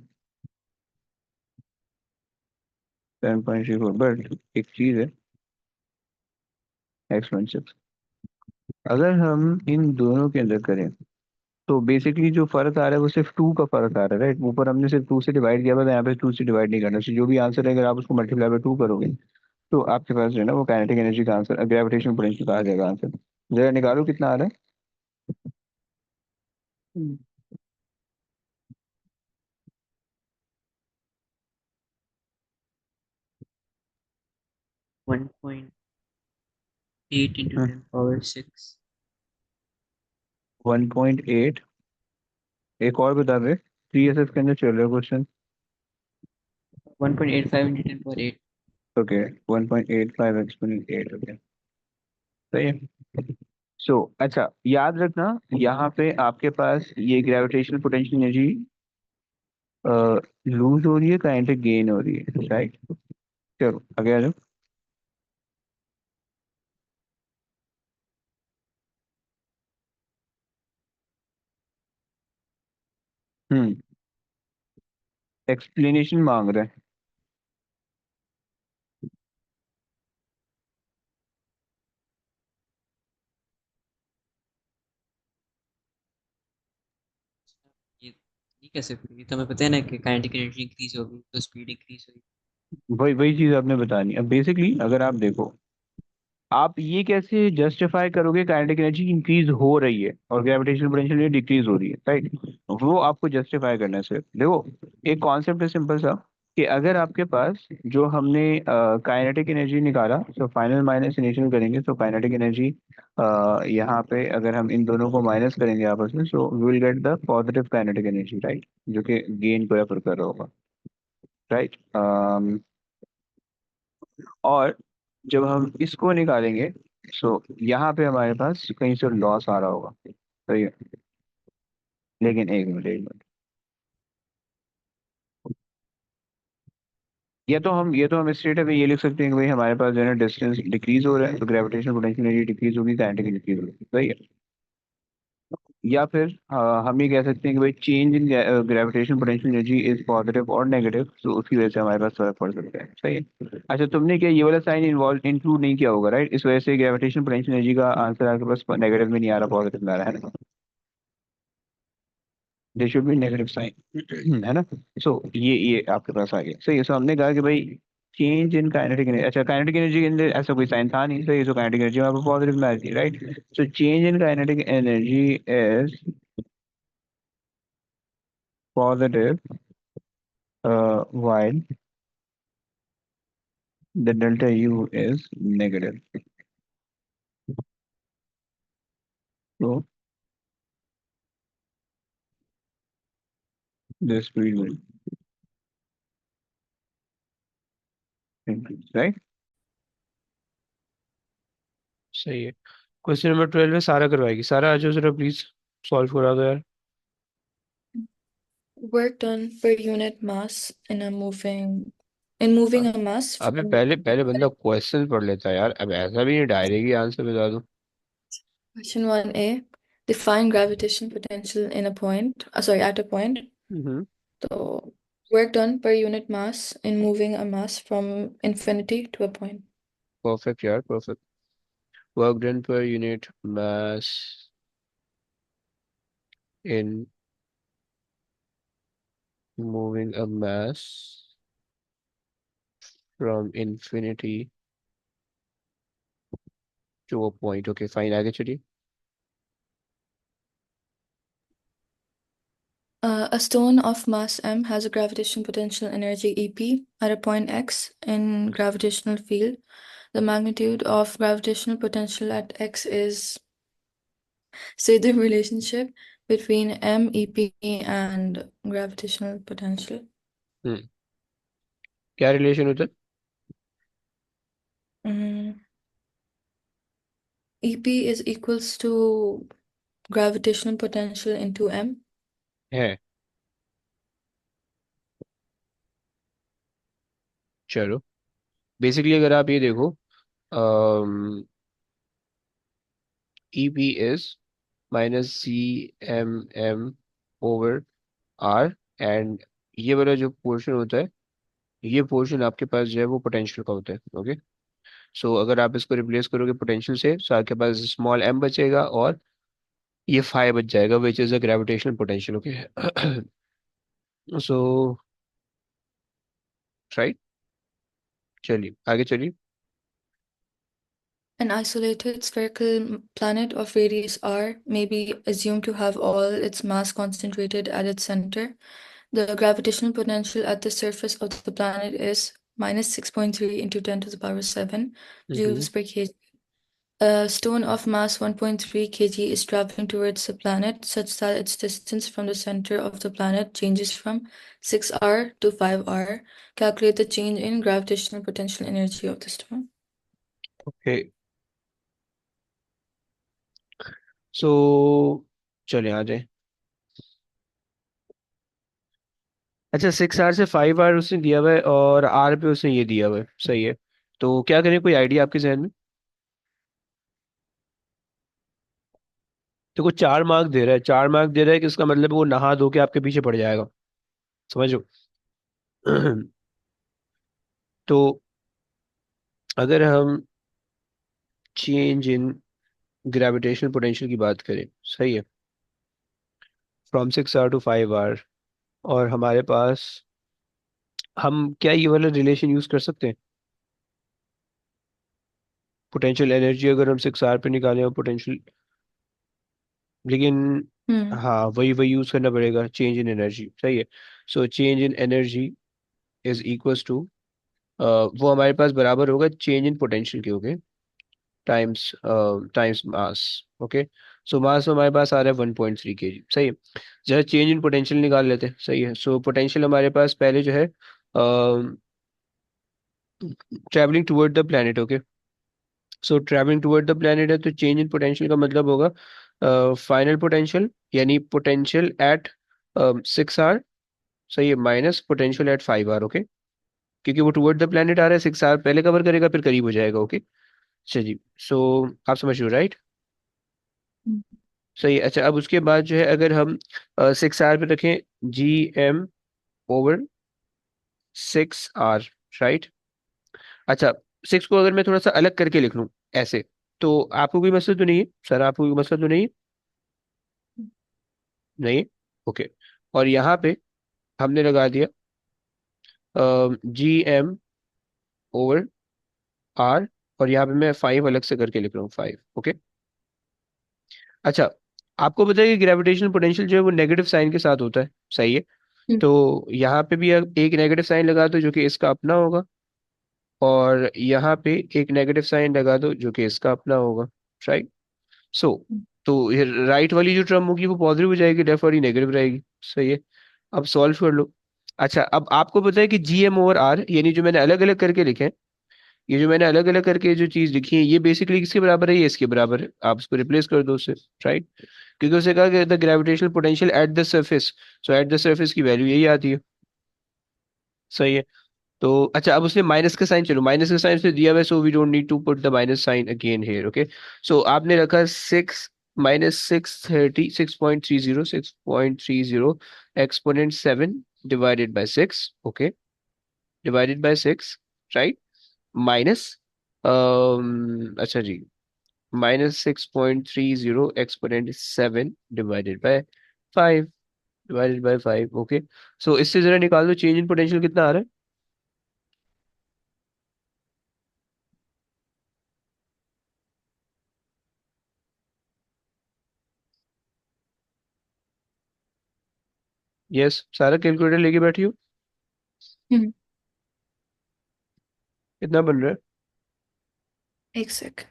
7.34, but एक चीज है x16, अगर हम इन दोनों के अंदर करें तो बेसिकली जो फर्क आ रहा है वो सिर्फ टू का फर्क आ रहा है, राइट? ऊपर हमने सिर्फ टू से डिवाइड किया था, यहाँ पे टू से डिवाइड नहीं करना, तो जो भी आंसर है अगर आप उसको मल्टीप्लाई बाय टू करोगे तो आपके पास जो है ना वो काइनेटिक एनर्जी का आंसर, ग्रेविटेशनल पोटेंशियल का आ जाएगा आंसर। जरा निकालो कितना आ रहा है। 1.8 into 10 power 6. 1.8, एक और बता दे, 3SF के अंदर चल रहा है question. 1.85 into 10 power 8. Okay, 1.85 exponent 8, okay, सही है। सो अच्छा, याद रखना यहाँ पे आपके पास ये ग्रेविटेशनल पोटेंशियल एनर्जी लूज हो रही है, काइनेटिक गेन हो रही है, राइट? चलो आगे आ जाओ। हम्म, एक्सप्लेनेशन मांग रहे हैं। ये ये कैसे ये तो हमें पता है ना कि काइनेटिक एनर्जी इंक्रीज होगी तो स्पीड इंक्रीज होगी। वही वही चीज आपने बतानी। अब बेसिकली अगर आप देखो, आप ये कैसे जस्टिफाई करोगे काइनेटिक एनर्जी इंक्रीज हो रही है और ग्रेविटेशनल पोटेंशियल डिक्रीज हो रही है, राइट? वो आपको जस्टिफाई करना है सिर्फ। देखो, एक कॉन्सेप्ट है सिंपल सा, कि अगर आपके पास जो हमने काइनेटिक एनर्जी निकाला, तो फाइनल माइनस इनिशियल करेंगे तो काइनेटिक एनर्जी यहाँ पे अगर हम इन दोनों को माइनस करेंगे आपस में, so we will get the positive kinetic energy, right? जो कि गेन को रेफर कर रहा होगा, राइट? और जब हम इसको निकालेंगे, सो यहाँ पे हमारे पास कहीं से लॉस आ रहा होगा, सही है? लेकिन एक मिनट, एक मिनट, ये तो हम स्ट्रेट अवे ये लिख सकते हैं कि भाई हमारे पास जो है ना डिस्टेंस डिक्रीज हो रहा है तो ग्रेविटेशनल पोटेंशियल एनर्जी डिक्रीज होगी, काइनेटिक डिक्रीज होगी, सही है? या फिर हम ये कह सकते हैं कि भाई change in gravitational potential energy is positive और नेगेटिव, तो उसकी वजह से हमारे पास फर्क पड़ सकता है, सही है? अच्छा, तुमने क्या ये वाला साइन इन्वॉल्व इंक्लूड नहीं किया होगा, राइट? इस वजह से ग्रेविटेशनल पोटेंशियल एनर्जी का आंसर आपके पास नेगेटिव में नहीं आ रहा, पॉजिटिव में आ रहा है ना? They should be negative sign है ना? सो ये आपके पास आ गया, सही है। सो हमने कहा कि भाई चेंज इन काइनेटिक एनर्जी, अच्छा काइनेटिक एनर्जी के अंदर ऐसा कोई साइन था नहीं, सही है? सो काइनेटिक एनर्जी वहाँ पर पॉजिटिव में आ रही है, right? So change in kinetic energy is positive while the delta U is negative. So the speed will increase, right? सही है। क्वेश्चन नंबर 12 में सारा करवाएगी। सारा आ जाओ जरा प्लीज, सॉल्व करा दो यार। Work done per unit mass in moving a mass अबे from पहले पहले बंदा क्वेश्चन पढ़ लेता है यार, अब ऐसा भी नहीं डायरेक्ट ही आंसर बता दो। question 1A. Define gravitational potential in a point, sorry, at a point. Hmm, So work done per unit mass in moving a mass from infinity to a point. Perfect यार, perfect. Work done per unit mass in moving a mass from infinity to a point. Okay fine, आगे चलिए। A stone of mass m has a gravitational potential energy EP at a point x in gravitational field. The magnitude of gravitational potential at x is, say, the relationship between m, EP, and gravitational potential. हम्म, क्या relation होता है? EP is equals to gravitational potential into M? है। चलो basically अगर आप ये देखो E P is minus C M M over R, and ये वाला जो पोर्शन होता है, ये पोर्शन आपके पास जो है वो पोटेंशियल का होता है। ओके, सो अगर आप इसको रिप्लेस करोगे पोटेंशियल से, तो आपके पास स्मॉल एम बचेगा और ये फाई बच जाएगा, which is a gravitational potential. Okay so right, चलिए आगे चलिए। An isolated spherical planet of radius r may be assumed to have all its mass concentrated at its center. The gravitational potential at the surface of the planet is minus 6.3 into 10 to the power 7 joules per kg. A stone of mass 1.3 kg is traveling towards the planet such that its distance from the center of the planet changes from 6r to 5r. Calculate the change in gravitational potential energy of the stone. Okay so चलिए आ जाए। अच्छा, 6 are से 5 are उसने दिया हुआ है और are पे उसने ये दिया हुआ है, सही है। तो क्या करें, कोई आइडिया आपके जहन में? देखो 4 मार्क दे रहा है, 4 मार्क दे रहा है कि इसका मतलब वो नहा धो के आपके पीछे पड़ जाएगा, समझो। तो अगर हम चेंज इन ग्रेविटेशनल पोटेंशियल की बात करें, सही है, फ्रॉम 6 आर टू 5 आर, और हमारे पास, हम क्या ये वाला रिलेशन यूज कर सकते हैं? पोटेंशियल एनर्जी अगर हम 6 आर पे निकालें और पोटेंशियल, लेकिन Hmm. हाँ वही वही यूज करना पड़ेगा, चेंज इन एनर्जी, सही है। So change in energy is equals to, वो हमारे पास बराबर होगा चेंज इन पोटेंशियल के, okay, times times mass. Okay, so mass हमारे पास आ रहा है 1.3 kg, सही है। जरा चेंज इन पोटेंशियल निकाल लेते हैं, सही है। सो पोटेंशियल हमारे पास पहले जो है travelling toward the planet, okay, so travelling toward the planet है, तो चेंज इन पोटेंशियल का मतलब होगा फाइनल पोटेंशियल, यानी पोटेंशियल एट 6 आर, सही है, minus potential at 5 R, okay, क्योंकि वो टुवर्ड द प्लेनेट आ रहा है, 6 आर पहले कवर करेगा फिर करीब हो जाएगा, ओके। चलिए, सो आप समझ रहे हो, राइट? Hmm. सही है। अच्छा, अब उसके बाद जो है अगर हम 6 आर पे रखें G M over 6 R, right. अच्छा, 6 को अगर मैं थोड़ा सा अलग करके लिख लूँ ऐसे, तो आपको कोई मसला तो नहीं है सर? आपको कोई मसला तो नहीं है? नहीं, ओके। और यहाँ पे हमने लगा दिया जी एम ओवर आर, और यहाँ पे मैं 5 अलग से करके लिख रहा हूँ, 5, ओके। अच्छा, आपको पता है कि ग्रेविटेशनल पोटेंशियल जो है वो नेगेटिव साइन के साथ होता है, सही है। Hmm. तो यहाँ पे भी अब एक नेगेटिव साइन लगा दो जो कि इसका अपना होगा, और यहाँ पे एक नेगेटिव साइन लगा दो जो कि इसका अपना होगा, राइट। सो तो ये राइट वाली जो टर्म होगी वो पॉजिटिव हो जाएगी, लेफ्ट वाली नेगेटिव रहेगी, सही है। अब सॉल्व कर लो। अच्छा, अब आपको पता है कि जी एम ओवर आर, यानी जो मैंने अलग अलग करके लिखे हैं, ये जो मैंने अलग अलग करके जो चीज लिखी है, ये बेसिकली किसके बराबर है? ये इसके बराबर है, आप इसको रिप्लेस कर दो उससे, राइट। क्योंकि उसे कहा कि the gravitational potential at the surface, so at the surface की वैल्यू यही आती है, सही है। तो अच्छा, अब उसने माइनस का साइन, चलो माइनस का साइन से दिया हुआ है, so we don't need to put the minus sign again here, okay. So आपने रखा 6 minus 630 exponent 7 divided by 6, okay, divided by 6, right, minus अच्छा जी, -6.30 exponent 7 divided by 5, divided by 5, okay. So इससे जरा निकाल दो चेंज इन पोटेंशियल कितना आ रहा है। यस, सारा कैलकुलेटर लेके बैठी हो? Hmm. कितना बन रहा है? एक sec.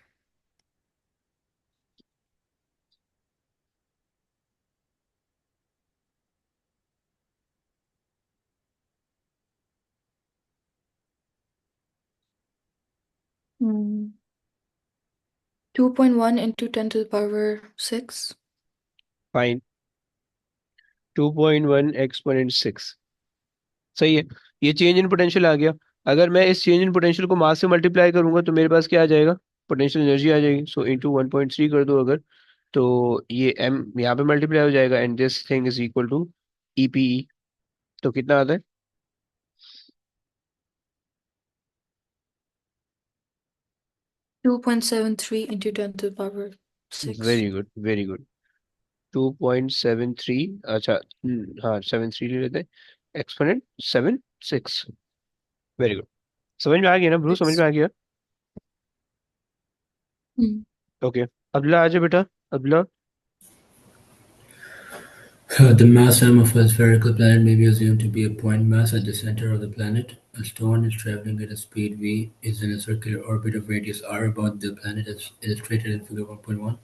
Hmm. 2.1 into 10 to the power 6. Fine 2.1 exponent 6 सही है। ये चेंज इन पोटेंशियल आ गया। अगर मैं इस चेंज इन पोटेंशियल को मास से मल्टीप्लाई करूंगा तो मेरे पास क्या आ जाएगा, पोटेंशियल एनर्जी आ जाएगी। सो इंटू 1.3 कर दो अगर, तो ये m यहाँ पे मल्टीप्लाई हो जाएगा and this thing is equal to EPE. तो कितना आता है? 2.73 into 10 to the power 6. Very good very good. 2.73, अच्छा हाँ 73 ले लेते हैं, एक्सपोनेंट 76। Very good. समझ में आ गया ना ब्रो, समझ Yes. में आ गया? Hmm. ओके अगला आ जाए बेटा, अगला। The mass m of a spherical planet may be assumed to be a point mass at the center of the planet. A stone is traveling at a speed v, is in a circular orbit of radius r about the planet as illustrated in figure 1.1.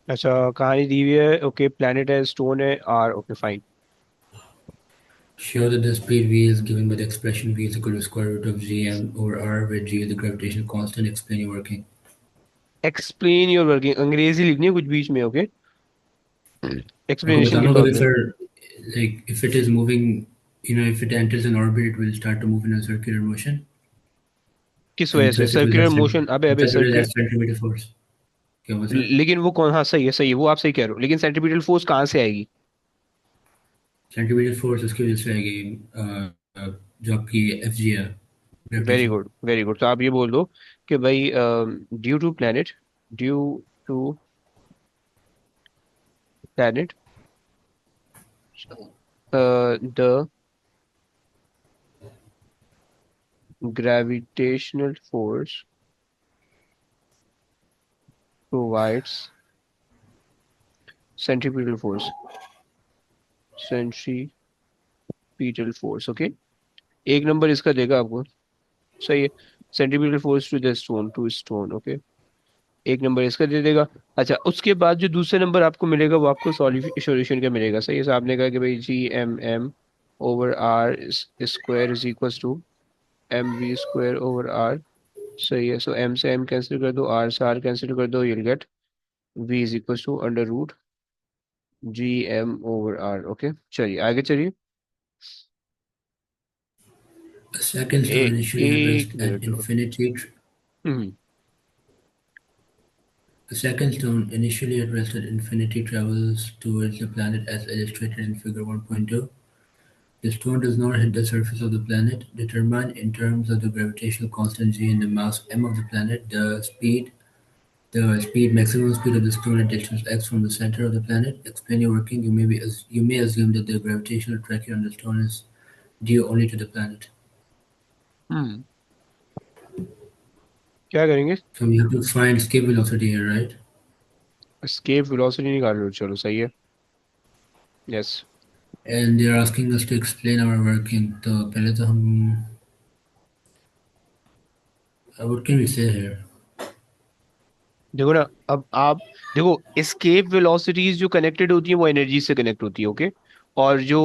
अच्छा कहानी दी हुई है, okay planet है, stone है, R, okay fine. Show that the speed v is given by the expression v is equal to square root of gm over r, where g is the gravitational constant. Explain your working. Explain your working, अंग्रेजी लिखनी है कुछ बीच में, okay आपको explanation के बताना तौर कभी पे। फिर, like if it is moving, if it enters an orbit, it will start to move in a circular motion, किस वजह and से thus it will circular have motion? अबे अबे will circular, have centripetal force. क्या हुआ sir? लेकिन वो कौन, हाँ सही है वो आप सही कह रहे हो, लेकिन सेंट्रीपिटल फोर्स कहाँ से आएगी? सेंटीमीटर फोर्स उसकी वजह से आएगी, जो आपकी एफ जी है, very gravitation. Good very good. तो आप ये बोल दो कि भाई due to planet, due to planet the gravitational force provides centripetal force, centripetal force, okay एक नंबर इसका देगा आपको, सही है। Centripetal force to stone, okay एक नंबर इसका दे देगा। अच्छा उसके बाद जो दूसरा नंबर आपको मिलेगा वो आपको सॉल्यूशन का मिलेगा, सही है। So, आपने कहा कि भाई G M M over R square is equal to M V square over R, सही है। सो एम से एम कैंसिल कर दो, आर से आर कैंसिल कर दो, you'll get V is equal to under root G M over R, okay चलिए आगे चलिए। A second stone initially at rest एक at minute. infinity. Hmm A second stone initially at rest at infinity travels towards the planet as illustrated in figure 1.2. The stone does not hit the surface of the planet. Determine in terms of the gravitational constant g and the mass m of the planet the maximum speed of the stone at distance x from the center of the planet. Explain your working. You may assume that the gravitational attraction on the stone is due only to the planet. हम्म क्या करेंगे? So we have to find escape velocity here, right? escape velocity निकाल लो, चलो सही है, yes. And they are asking us to explain our working. तो पहले तो हम what can we say here? देखो ना, अब आप देखो एस्केप वेलोसिटीज जो कनेक्टेड होती है वो एनर्जी से कनेक्ट होती है, ओके। और जो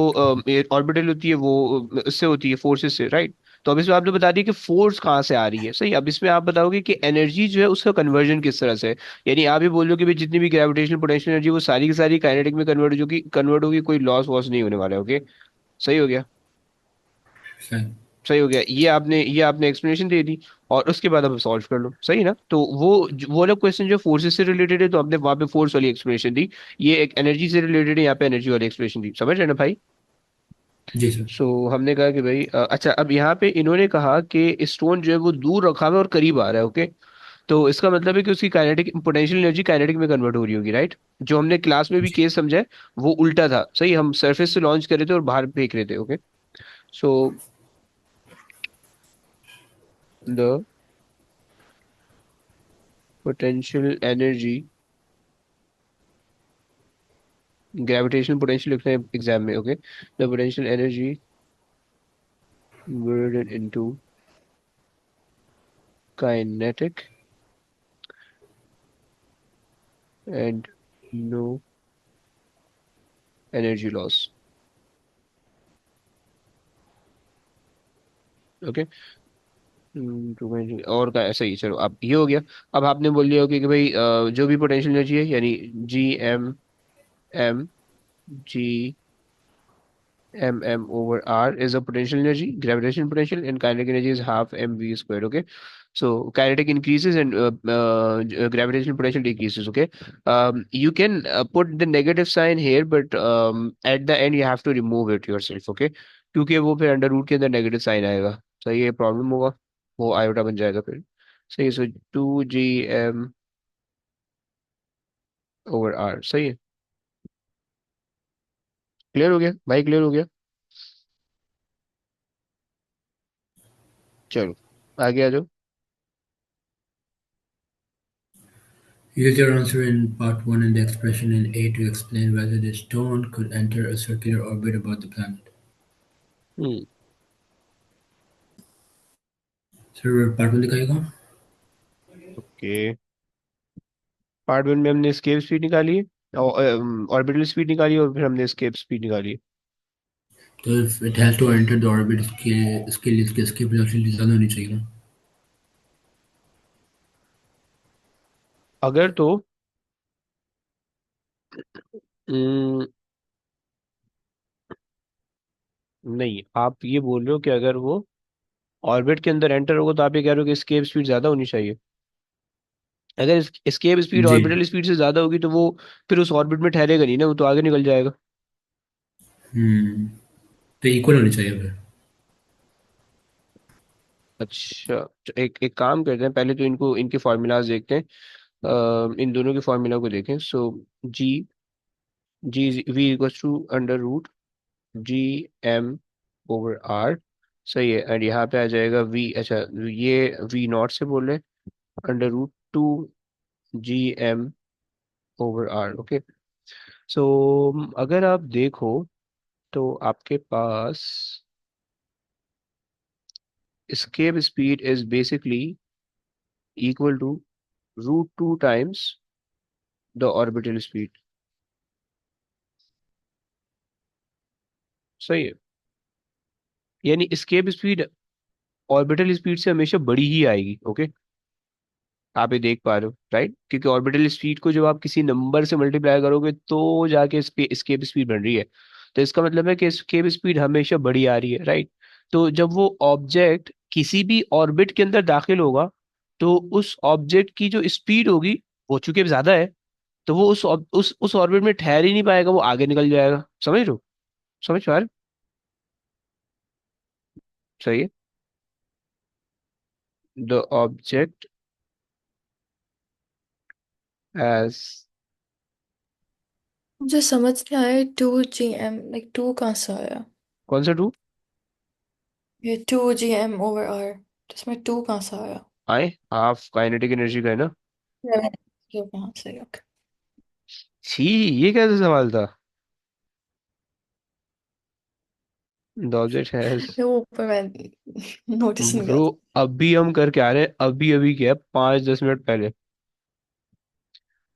ऑर्बिटल होती है वो इससे होती है, फोर्सेस से, राइट। तो अब इसमें आपने बता दिया कि फोर्स कहाँ से आ रही है, सही। अब इसमें आप बताओगे कि एनर्जी जो है उसका कन्वर्जन किस तरह से है। यानी आप ये बोल रहे हो कि भाई जितनी भी ग्रेविटेशनल पोटेंशियल एनर्जी वो सारी की सारी काइनेटिक में कन्वर्ट होगी, कोई लॉस वॉस नहीं होने वाला है, ओके सही हो गया। Fine. सही हो गया, ये आपने एक्सप्लेनेशन दे दी। और उसके बाद अब सॉल्व कर लो, सही ना। तो वो वाला क्वेश्चन जो फोर्सेस से रिलेटेड है तो आपने वहां पे फोर्स वाली एक्सप्लेनेशन दी, ये एक एनर्जी से रिलेटेड है, यहाँ पे एनर्जी वाली एक्सप्लेनेशन दी, समझ रहे ना भाई। जी सर। सो हमने कहा कि भाई अच्छा अब यहाँ पे इन्होंने कहा कि स्टोन जो है वो दूर रखा हुआ है और करीब आ रहा है, ओके। तो इसका मतलब है कि उसकी काइनेटिक पोटेंशियल एनर्जी काइनेटिक में कन्वर्ट हो रही होगी, राइट। जो हमने क्लास में भी जी। केस समझा है वो उल्टा था, सही। हम सरफेस से लॉन्च कर रहे थे और बाहर फेंक रहे थे, okay. So the potential energy, gravitational potential लिखते हैं एग्जाम में, okay. The potential energy converted into kinetic and no energy loss, okay. और का ऐसा ही, चलो अब ये हो गया। अब आपने बोल दिया ओके कि भाई जो भी पोटेंशियल एनर्जी है यानी G M m g mm over r is a potential energy, gravitational potential, and kinetic energy is half mv squared. Okay, so kinetic increases and gravitational potential decreases. Okay, you can put the negative sign here, but at the end you have to remove it yourself. Okay, क्योंकि वो फिर under root के अंदर negative sign आएगा, तो ये problem होगा, वो आयोटा बन जाएगा फिर। सही है, सो 2gm ओवर आर। सही है, क्लियर हो गया भाई, क्लियर हो गया। चलो आगे आ जाओ। Use your answer in part 1 and the expression in A to explain whether the stone could enter a circular orbit about the planet. Hmm sir part 1 दिखाएगा। ओके, पार्ट वन में हमने एस्केप स्पीड निकाली है, orbital speed निकाली, और फिर हमने escape speed निकाली है। तो if it has to enter the orbit इसके लिए इसकी escape velocity ज़्यादा होनी चाहिए ना। अगर तो हम्म, नहीं, आप ये बोल रहे हो कि अगर वो ऑर्बिट के अंदर एंटर होगा तो आप ये कह रहे हो कि एस्केप स्पीड ज्यादा होनी चाहिए। अगर एस्केप स्पीड जी। ऑर्बिटल स्पीड से ज्यादा होगी तो वो फिर उस ऑर्बिट में ठहरेगा नहीं ना, वो तो आगे निकल जाएगा। हम्म तो इक्वल होनी चाहिए फिर। अच्छा, तो एक एक काम करते हैं, पहले तो इनको इनके फॉर्मूलाज देखते हैं। इन दोनों के फॉर्मूला को देखें। So G G V equals to under root G M over R. सही है, एंड यहाँ पे आ जाएगा वी, अच्छा ये वी नॉट से बोल रहे हैं, under root 2gm over R. Okay, so अगर आप देखो तो आपके पास escape speed is basically equal to root 2 times the orbital speed। सही है, यानी escape speed ऑर्बिटल स्पीड से हमेशा बड़ी ही आएगी। ओके, आप ये देख पा रहे हो राइट, क्योंकि ऑर्बिटल स्पीड को जब आप किसी नंबर से मल्टीप्लाई करोगे तो जाके escape स्पीड बन रही है, तो इसका मतलब है कि escape स्पीड हमेशा बड़ी आ रही है राइट। तो जब वो ऑब्जेक्ट किसी भी ऑर्बिट के अंदर दाखिल होगा तो उस ऑब्जेक्ट की जो स्पीड होगी वो चूंकि ज्यादा है, तो वो उस ऑर्बिट में ठहर ही नहीं पाएगा, वो आगे निकल जाएगा। समझ रहे हो, समझ पा रहे हो? सही है, द ऑब्जेक्ट एज, मुझे समझ नहीं आया 2gm लाइक 2 कहाँ से आया? कौन सा टू ये 2gm ओवर आर, इसमें 2 कहाँ से आया? आए, हाफ काइनेटिक एनर्जी का है ना। ये कहाँ से? ओके, छी, ये कैसा सवाल था। द ऑब्जेक्ट हैज, ये वो ऊपर मैं नोटिस नहीं ब्रो किया अभी हम करके आ रहे हैं, अभी अभी क्या, 5-10 मिनट पहले।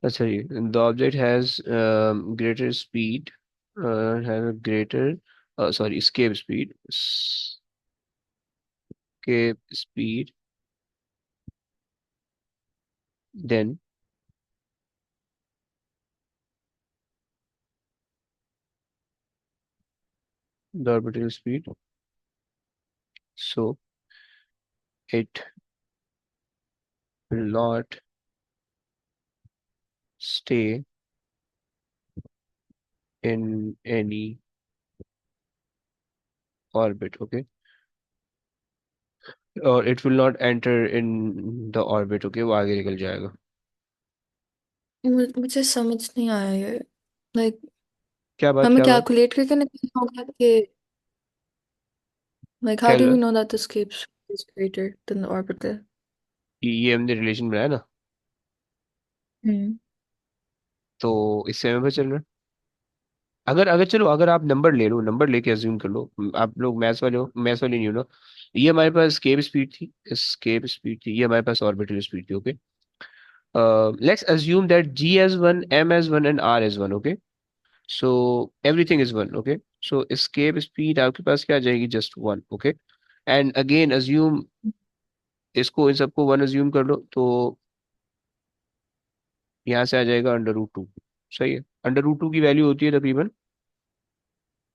अच्छा जी, the object has greater speed, has greater, sorry escape speed then the orbital speed, so it will not stay in any orbit, okay, or it will not enter in the orbit, okay, वो आगे निकल जाएगा। मुझे समझ नहीं आया ये, like क्या बात, हमें क्या बात, कैलकुलेट करके निकालना होगा कि लाइक हाउ क्या डू वी लगा? Know that the escape speed is greater than the orbital? ये हमने रिलेशन बनाया ना, हम्म तो इससे हमें पता चल रहा है। अगर अगर चलो, अगर आप नंबर ले लो, नंबर लेके अज्यूम कर लो, आप लोग मैथ्स वाले हो, मैथ्स वाले नहीं हो ना। ये हमारे पास स्केप स्पीड थी, स्केप स्पीड थी, ये हमारे पास ऑर्बिटल स्पीड थी। Okay, let's assume that g as 1, m as 1 and r as 1। okay, so everything is 1। okay, so escape speed आपके पास क्या आ जाएगी, just 1। okay, and again assume, इसको इन सबको 1 assume कर लो, तो यहाँ से आ जाएगा अंडर रूट 2। सही है, अंडर रूट 2 की वैल्यू होती है तकरीबन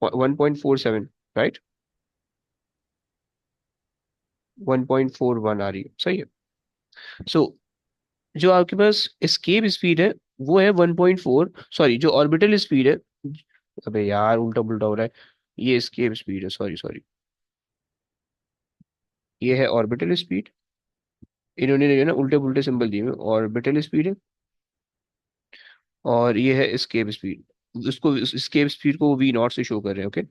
1.47, राइट, 1.41 आ रही है, सही है। सो जो आपके पास एस्केप स्पीड है वो है 1.4, सॉरी जो ऑर्बिटल स्पीड है, अबे यार उल्टा पुल्टा हो रहा है, ये एस्केप स्पीड है, सॉरी सॉरी, ये है ऑर्बिटल स्पीड, इन्होंने जो है ना उल्टे पुल्टे सिंबल दिए हुए, ऑर्बिटल स्पीड है, और ये है एस्केप स्पीड, उसको एस्केप स्पीड को वी नॉट से शो कर रहे हैं, ओके,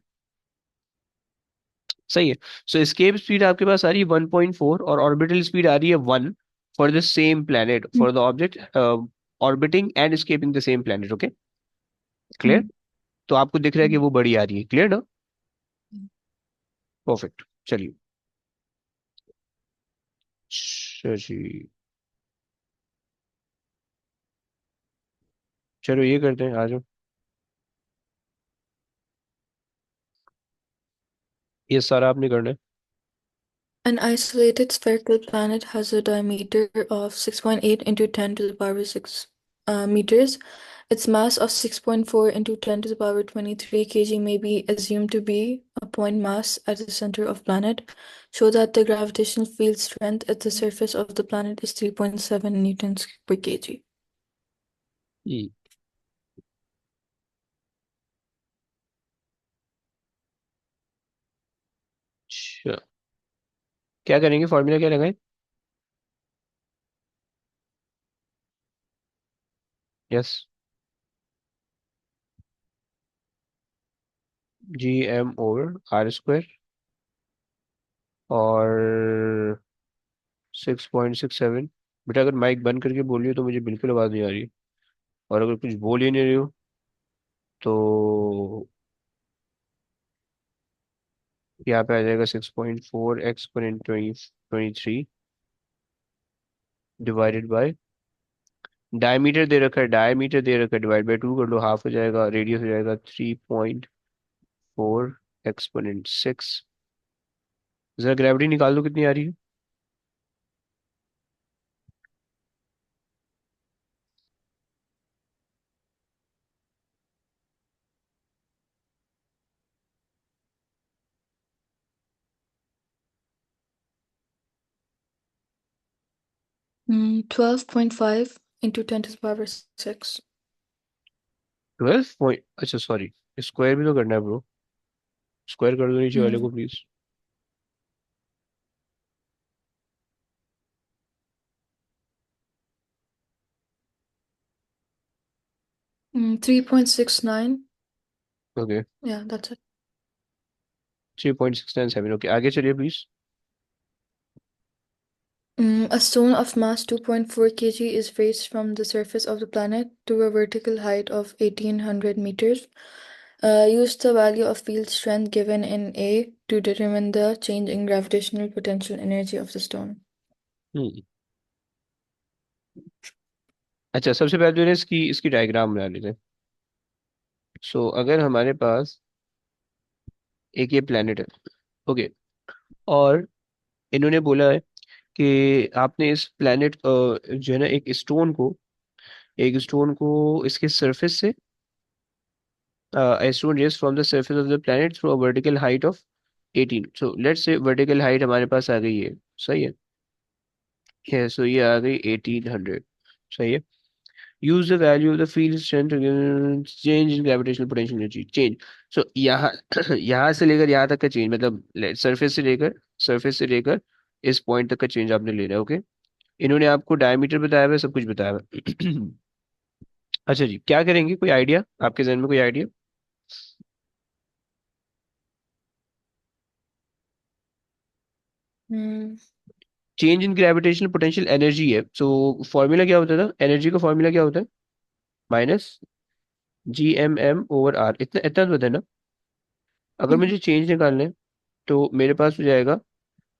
सही है। सो एस्केप स्पीड आपके पास आ रही है 1.4 और ऑर्बिटल स्पीड आ रही है 1 for the same planet, for the object orbiting and escaping the same planet, okay, clear. तो आपको दिख रहा है कि वो बड़ी आ रही है, क्लियर ना, परफेक्ट, चलिए। अच्छा जी, चलो ये करते हैं, आ जाओ, ये सारा आपने करना है। An isolated spherical planet has a diameter of 6.8 into 10 to the power 6 meters. Its mass of 6.4 into 10 to the power 23 kg may be assumed to be a point mass at the center of planet. Show that the gravitational field strength at the surface of the planet is 3.7 newtons per kg. हम्म, अच्छा, क्या करेंगे, formula क्या लगाएं? Yes, Gm/r² और 6.67। बेटा अगर mic बंद करके बोल रही हो तो मुझे बिल्कुल आवाज़ नहीं आ रही, और अगर कुछ बोल ही नहीं रही हो तो यहाँ पे आ जाएगा 6.4 एक्सपोनेंट 23 डिवाइडेड बाय, डायमीटर दे रखा है, डायमीटर दे रखा है, डिवाइड बाय 2 कर लो, हाफ हो जाएगा, रेडियस हो जाएगा 3.4 एक्सपोनेंट 6। जरा ग्रेविटी निकाल दो कितनी आ रही है। 12.5 into 10 to the power 6. 12 point, अच्छा सॉरी, स्क्वायर भी तो करना है ब्रो, स्क्वायर कर दो नीचे वाले को Mm, please. 3.69. Okay, Yeah, that's it. 3.697, okay, आगे चलिए please. A stone of mass 2.4 kg is raised from the surface of the planet to a vertical height of 1800 meters. Use the value of field strength given in A to determine the change in gravitational potential energy of the stone. हम्म, अच्छा, सबसे पहले तो इसकी इसकी diagram बना लेते हैं। सो अगर हमारे पास एक ये प्लेनेट है, ओके, और इन्होंने बोला है कि आपने इस प्लेनेट जो है ना एक स्टोन को इसके सरफेस से, a stone raised from the surface of the planet through a vertical height of 18, so let's say vertical height हमारे पास आ गई है, सही है, सो ये आ गई 1800, सही है। Use the value of the field strength change in gravitational potential energy change. So यहाँ यहाँ से लेकर यहाँ तक का चेंज, मतलब सरफेस से लेकर इस पॉइंट तक का चेंज आपने लेना है, ओके। इन्होंने आपको डायमीटर बताया हुआ है, सब कुछ बताया हुआ है। अच्छा जी, क्या करेंगे, कोई आइडिया आपके जहन में, कोई idea? Hmm. Change in gravitational potential energy है, सो फॉर्मूला क्या होता था, एनर्जी का फॉर्मूला क्या होता है, -Gmm/r, इतना इतना तो पता है ना। अगर मुझे चेंज निकालना है तो मेरे पास हो जाएगा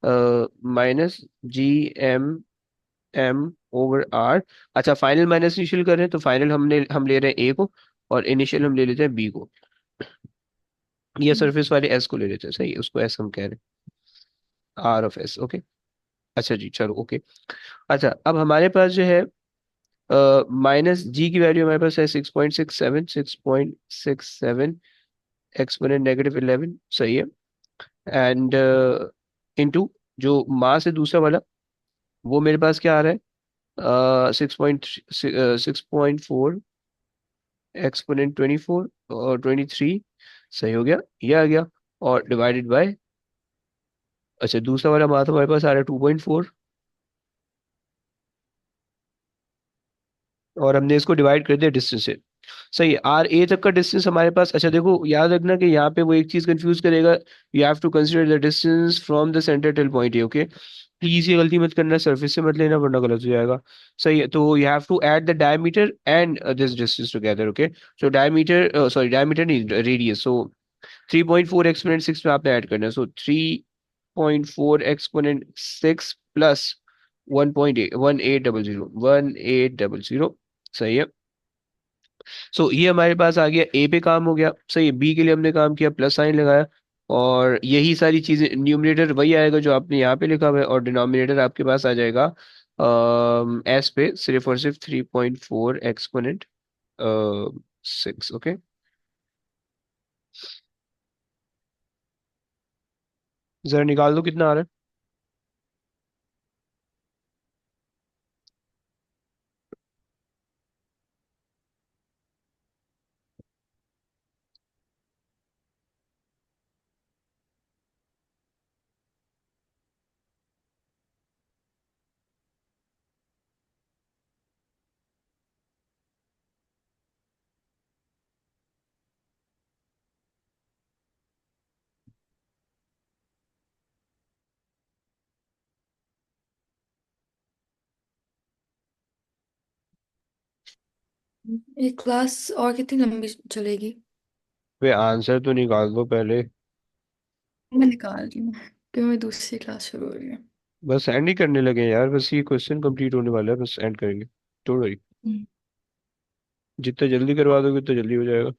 -Gmm/r। अच्छा, फाइनल माइनस इनिशियल कर रहे हैं तो फाइनल हम ले रहे हैं ए को, और इनिशियल हम ले लेते हैं बी को, या सरफेस वाले एस को ले लेते हैं, सही है, उसको एस हम कह रहे हैं, R ऑफ एस, ओके। अच्छा जी, चलो ओके। अच्छा, अब हमारे पास जो है माइनस जी की वैल्यू हमारे पास है 6.67 एक्सपोनेंट -11 सही है। एंड इनटू जो मास है दूसरा वाला, वो मेरे पास क्या आ रहा है, 6.4 एक्सपोनेंट 24 और 23 सही हो गया, ये आ गया। और डिवाइडेड बाय, अच्छा दूसरा वाला मास हमारे पास आ रहा है 2.4, और हमने इसको डिवाइड कर दिया डिस्टेंस से। सही है, आर ए तक का डिस्टेंस हमारे पास, अच्छा देखो याद रखना कि यहाँ पे वो एक चीज कंफ्यूज करेगा, you have to consider the distance from the centre till point A, okay. Please ये गलती मत करना, सरफेस से मत लेना वरना गलत हो जाएगा। सही है, तो you have to add the diameter and this distance together, okay. So diameter, sorry diameter नहीं, रेडियस। सो 3.4 एक्सपोनेंट 6 में आपने ऐड करना है, सो 3.4 एक्सपोनेंट 6 प्लस 1800 सही है। सो ये हमारे पास आ गया, ए पे काम हो गया, सही है। बी के लिए हमने काम किया, प्लस साइन लगाया, और यही सारी चीजें, न्यूमरेटर वही आएगा जो आपने यहाँ पे लिखा हुआ है, और डिनोमिनेटर आपके पास आ जाएगा एस पे सिर्फ और सिर्फ 3.4 एक्सपोनेंट 6, ओके। जरा निकाल दो कितना आ रहा है। ये क्लास और कितनी लंबी चलेगी? वे आंसर तो निकाल दो पहले। मैं निकाल रही हूँ क्योंकि मेरी दूसरी क्लास शुरू हो रही है। बस एंड ही करने लगे हैं यार, बस ये क्वेश्चन कंप्लीट होने वाला है, बस एंड करेंगे। डोंट वरी, हम्म। जितना जल्दी करवा दोगे उतना जल्दी हो जाएगा।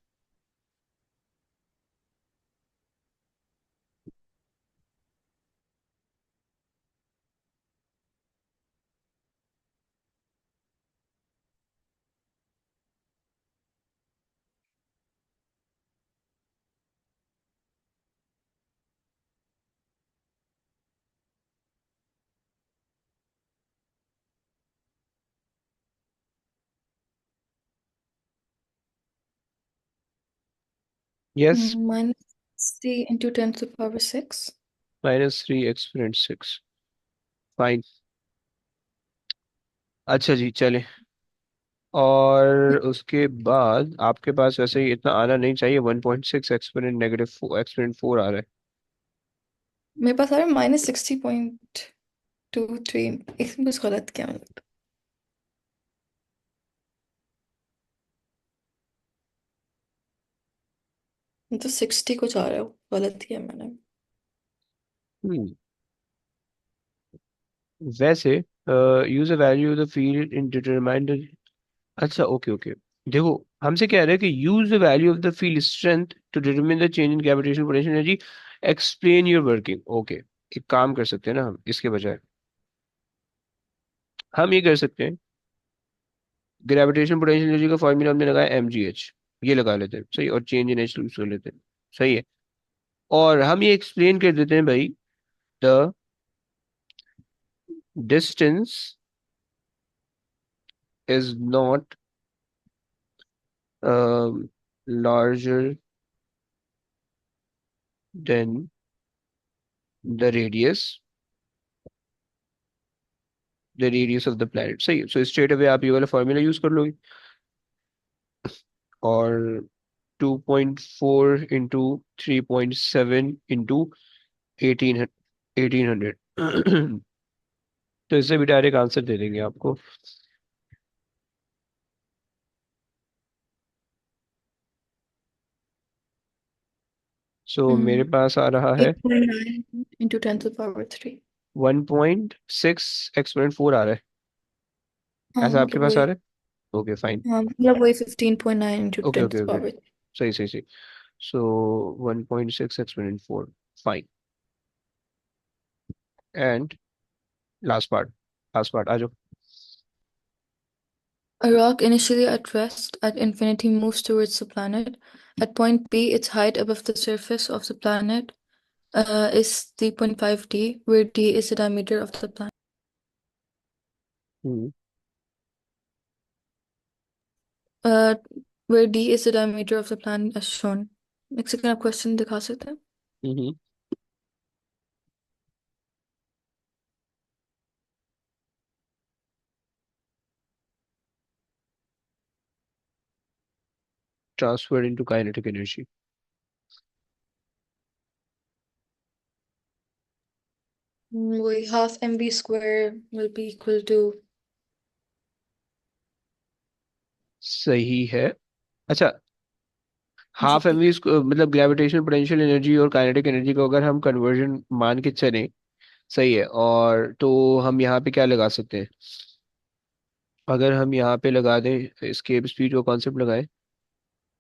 यस। -3 × 10⁶ -3 exponent 6, fine. अच्छा जी चले, और उसके बाद आपके पास वैसे ही इतना आना नहीं चाहिए, 1.6 एक्सपोनेंट -4 आ रहा है। मेरे पास आ रहा है -60.23। इसमें कुछ गलत किया मैंने तो 60 कुछ आ रहा है, गलत किया मैंने। हम्म, वैसे use a value of the field in determine, अच्छा ओके ओके। देखो हमसे कह रहा है कि use the value of the field strength to determine the change in gravitational potential energy, explain your working, okay. एक काम कर सकते हैं ना हम, इसके बजाय हम ये कर सकते हैं, ग्रेविटेशनल पोटेंशियल एनर्जी का फॉर्मूला हमने लगाया mgh, ये लगा लेते हैं सही, और चेंज इन एच यूज कर लेते हैं, सही है। और हम ये एक्सप्लेन कर देते हैं भाई, the distance is not larger than the radius of the planet, सही है। सो स्ट्रेट अवे आप ये वाला फॉर्मूला यूज कर लोगे, और 2.4 इंटू 3.7 इंटू 1800 तो इससे भी डायरेक्ट आंसर दे देंगे आपको। सो मेरे पास आ रहा है 8.9 × 10⁻³ 1.6 एक्सपोनेंट 4 आ रहा है, हाँ ऐसा आपके मतलब पास आ वही। रहा है, ओके फाइन। हाँ मतलब वही 15.9 × ओके ओके ओके, 10⁻³। सही सही सही। So 1.6 exponent 4, fine. And last part, last part आ जाओ। A rock initially at rest at infinity moves towards the planet. At point P, its height above the surface of the planet is 3.5 d, where d is the diameter of the planet. Hmm Where d is the diameter of the planet as shown. एक second आप question दिखा सकते हैं? हम्म transferred into kinetic energy. वही half mv square will be equal to सही है। अच्छा, half ji. M we मतलब ग्रेविटेशनल पोटेंशियल एनर्जी और काइनेटिक एनर्जी को अगर हम कन्वर्जन मान के चलें, सही है, और तो हम यहाँ पे क्या लगा सकते हैं? अगर हम यहाँ पे लगा दें एस्केप स्पीड का कॉन्सेप्ट लगाएं,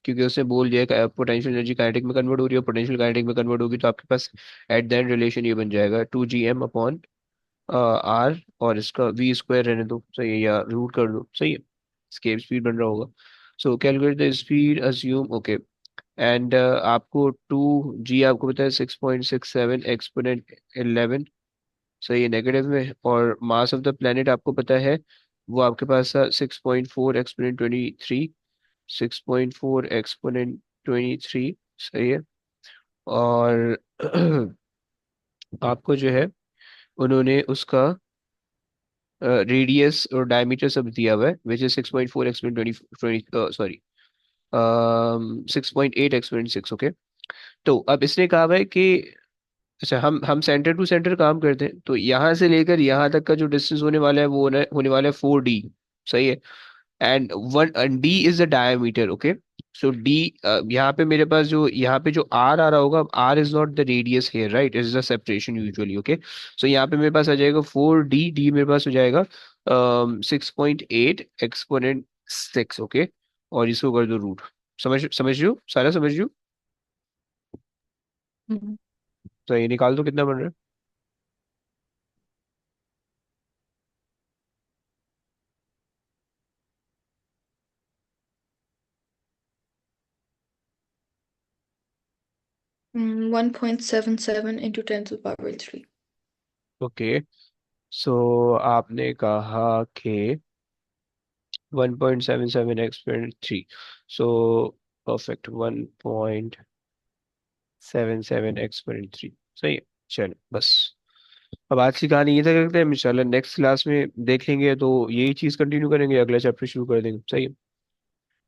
क्योंकि उसने बोल दिया कि पोटेंशियल एनर्जी काइनेटिक में कन्वर्ट हो रही है, पोटेंशियल काइनेटिक में कन्वर्ट होगी, तो आपके पास एट द एंड रिलेशन ये बन जाएगा 2gm अपॉन आर, और इसका वी स्क्वायर रहने दो, सही है, या रूट कर दो, सही है, स्केप स्पीड बन रहा होगा। सो calculate the speed assume, okay, and आपको 2g आपको पता है 6.67 एक्सपोनेंट 11, सही है, नेगेटिव में, और मास ऑफ द प्लेनेट आपको पता है, वो आपके पास था 6.4 एक्सपोनेंट 23, 6.4 एक्सपोनेंट 23, सही है, और आपको जो है उन्होंने उसका रेडियस और डायमीटर सब दिया हुआ है, which is 6.4 exponent 20 sorry 6.8 exponent 6, okay. तो अब इसने कहा हुआ है कि अच्छा, हम सेंटर टू सेंटर काम करते हैं, तो यहाँ से लेकर यहाँ तक का जो डिस्टेंस होने वाला है वो होने वाला है 4d, सही है, and one D is the diameter, okay. So D, यहाँ पे मेरे पास जो यहाँ पे जो आर आ रहा होगा, R is not the radius here, right, is the separation usually, okay. So यहाँ पे मेरे पास आ जाएगा 4d, डी मेरे पास हो जाएगा 6.8 एक्सपोनेंट 6, ओके, और इसको कर दो रूट, समझ रहे हो, सारा समझ रहे हो? हम्म। तो ये निकाल दो कितना बन रहा है। 1.77 into 10 to the power 3. Okay, so आपने कहा कि 1.77 एक्सपोनेंट 3, सो परफेक्ट, 1.77 एक्सपोनेंट 3, सही है। चलो बस, अब आज की कहानी ये तक रखते हैं, इंशाल्लाह नेक्स्ट क्लास में देखेंगे, तो यही चीज़ कंटिन्यू करेंगे, अगला चैप्टर शुरू कर देंगे, सही है।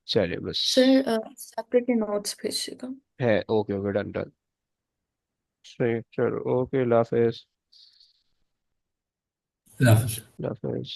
चलिए बस, सर सेपरेट नोट्स भेजिएगा। है, ओके ओके, डन डन, सही, चलो, ओके, अल्लाह हाफिज़। Love. अल्लाह हाफिज़।